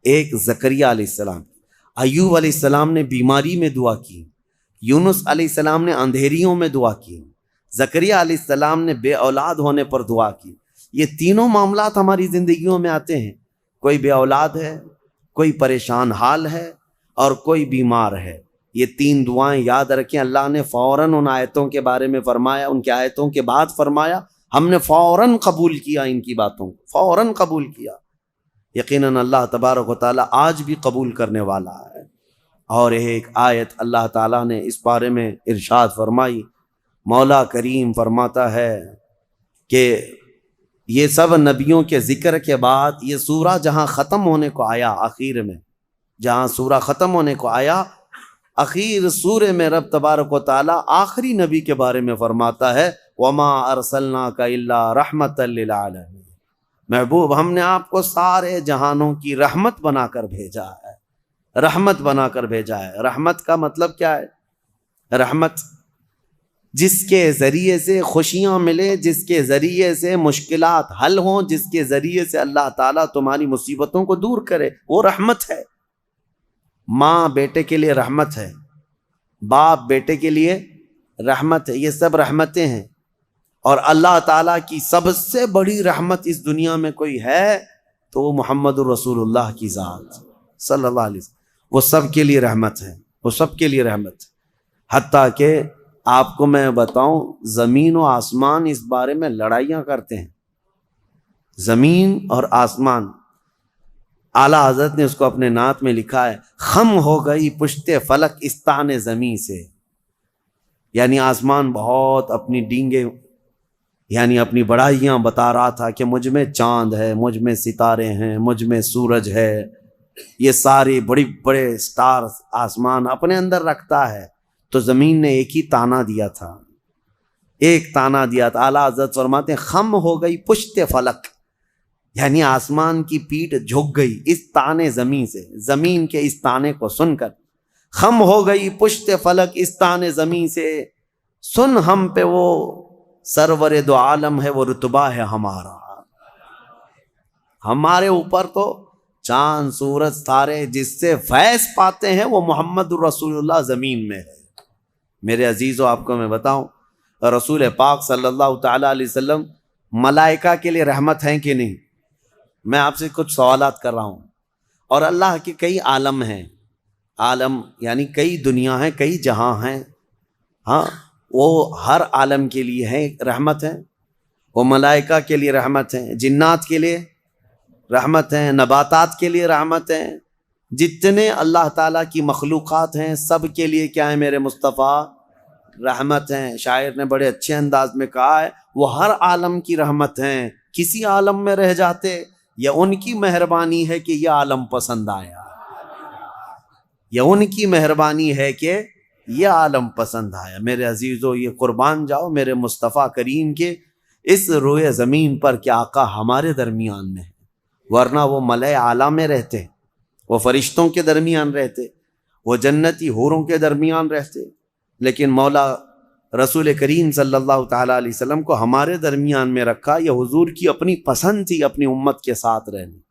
ایک زکریہ علیہ السلام کی۔ ایوب علیہ السلام نے بیماری میں دعا کی، یونس علیہ السلام نے اندھیریوں میں دعا کی، زکریہ علیہ السلام نے بے اولاد ہونے پر دعا کی۔ یہ تینوں معاملات ہماری زندگیوں میں آتے ہیں، کوئی بے اولاد ہے، کوئی پریشان حال ہے اور کوئی بیمار ہے۔ یہ تین دعائیں یاد رکھیں، اللہ نے فوراً ان آیتوں کے بارے میں فرمایا، ان کے آیتوں کے بعد فرمایا، ہم نے فوراً قبول کیا، ان کی باتوں کو فوراً قبول کیا۔ یقیناً اللہ تبارک و تعالیٰ آج بھی قبول کرنے والا ہے۔ اور ایک آیت اللہ تعالیٰ نے اس بارے میں ارشاد فرمائی، مولا کریم فرماتا ہے کہ یہ سب نبیوں کے ذکر کے بعد یہ سورہ جہاں ختم ہونے کو آیا، آخر میں جہاں سورہ ختم ہونے کو آیا، اخیر سورہ میں رب تبارک و تعالیٰ آخری نبی کے بارے میں فرماتا ہے وما ارسلناک الا رحمتا للعالمین، محبوب ہم نے آپ کو سارے جہانوں کی رحمت بنا کر بھیجا ہے، رحمت بنا کر بھیجا ہے۔ رحمت کا مطلب کیا ہے؟ رحمت جس کے ذریعے سے خوشیاں ملے، جس کے ذریعے سے مشکلات حل ہوں، جس کے ذریعے سے اللہ تعالیٰ تمہاری مصیبتوں کو دور کرے، وہ رحمت ہے۔ ماں بیٹے کے لیے رحمت ہے، باپ بیٹے کے لیے رحمت ہے، یہ سب رحمتیں ہیں۔ اور اللہ تعالیٰ کی سب سے بڑی رحمت اس دنیا میں کوئی ہے تو وہ محمد الرسول اللہ کی ذات صلی اللہ علیہ وسلم، وہ سب کے لیے رحمت ہے، وہ سب کے لیے رحمت ہے۔ حتیٰ کہ آپ کو میں بتاؤں، زمین و آسمان اس بارے میں لڑائیاں کرتے ہیں، زمین اور آسمان۔ اعلیٰ حضرت نے اس کو اپنے نعت میں لکھا ہے، خم ہو گئی پشت فلک استان زمیں سے، یعنی آسمان بہت اپنی ڈینگیں، یعنی اپنی بڑائیاں بتا رہا تھا کہ مجھ میں چاند ہے، مجھ میں ستارے ہیں، مجھ میں سورج ہے، یہ سارے بڑے بڑے سٹارز آسمان اپنے اندر رکھتا ہے۔ تو زمین نے ایک ہی تانا دیا تھا، ایک تانا دیا تھا۔ اعلیٰ حضرت فرماتے ہیں خم ہو گئی پشت فلک، یعنی آسمان کی پیٹھ جھک گئی اس تانے زمین سے، زمین کے اس تانے کو سن کر۔ خم ہو گئی پشت فلک اس تانے زمین سے، سن ہم پہ وہ سرور دو عالم ہے، وہ رتبہ ہے ہمارا۔ ہمارے اوپر تو چاند سورج ستارے جس سے فیض پاتے ہیں وہ محمد الرسول اللہ زمین میں ہے۔ میرے عزیزو، آپ کو میں بتاؤں، رسول پاک صلی اللہ تعالیٰ علیہ وسلم ملائکہ کے لیے رحمت ہیں کہ نہیں؟ میں آپ سے کچھ سوالات کر رہا ہوں۔ اور اللہ کے کئی عالم ہیں، عالم یعنی کئی دنیا ہیں، کئی جہاں ہیں، ہاں وہ ہر عالم کے لیے ہیں رحمت ہیں، وہ ملائکہ کے لیے رحمت ہیں، جنات کے لیے رحمت ہیں، نباتات کے لیے رحمت ہیں، جتنے اللہ تعالیٰ کی مخلوقات ہیں سب کے لیے کیا ہے میرے مصطفیٰ؟ رحمت ہیں۔ شاعر نے بڑے اچھے انداز میں کہا ہے وہ ہر عالم کی رحمت ہیں، کسی عالم میں رہ جاتے یا ان کی مہربانی ہے کہ یہ عالم پسند آیا، یا ان کی مہربانی ہے کہ یہ عالم پسند آیا۔ میرے عزیزو، یہ قربان جاؤ میرے مصطفیٰ کریم کے اس روئے زمین پر کہ آقا ہمارے درمیان میں ہے، ورنہ وہ ملائے اعلیٰ میں رہتے، وہ فرشتوں کے درمیان رہتے، وہ جنتی حوروں کے درمیان رہتے، لیکن مولا رسول کریم صلی اللہ تعالیٰ علیہ وسلم کو ہمارے درمیان میں رکھا، یہ حضور کی اپنی پسند تھی اپنی امت کے ساتھ رہنے۔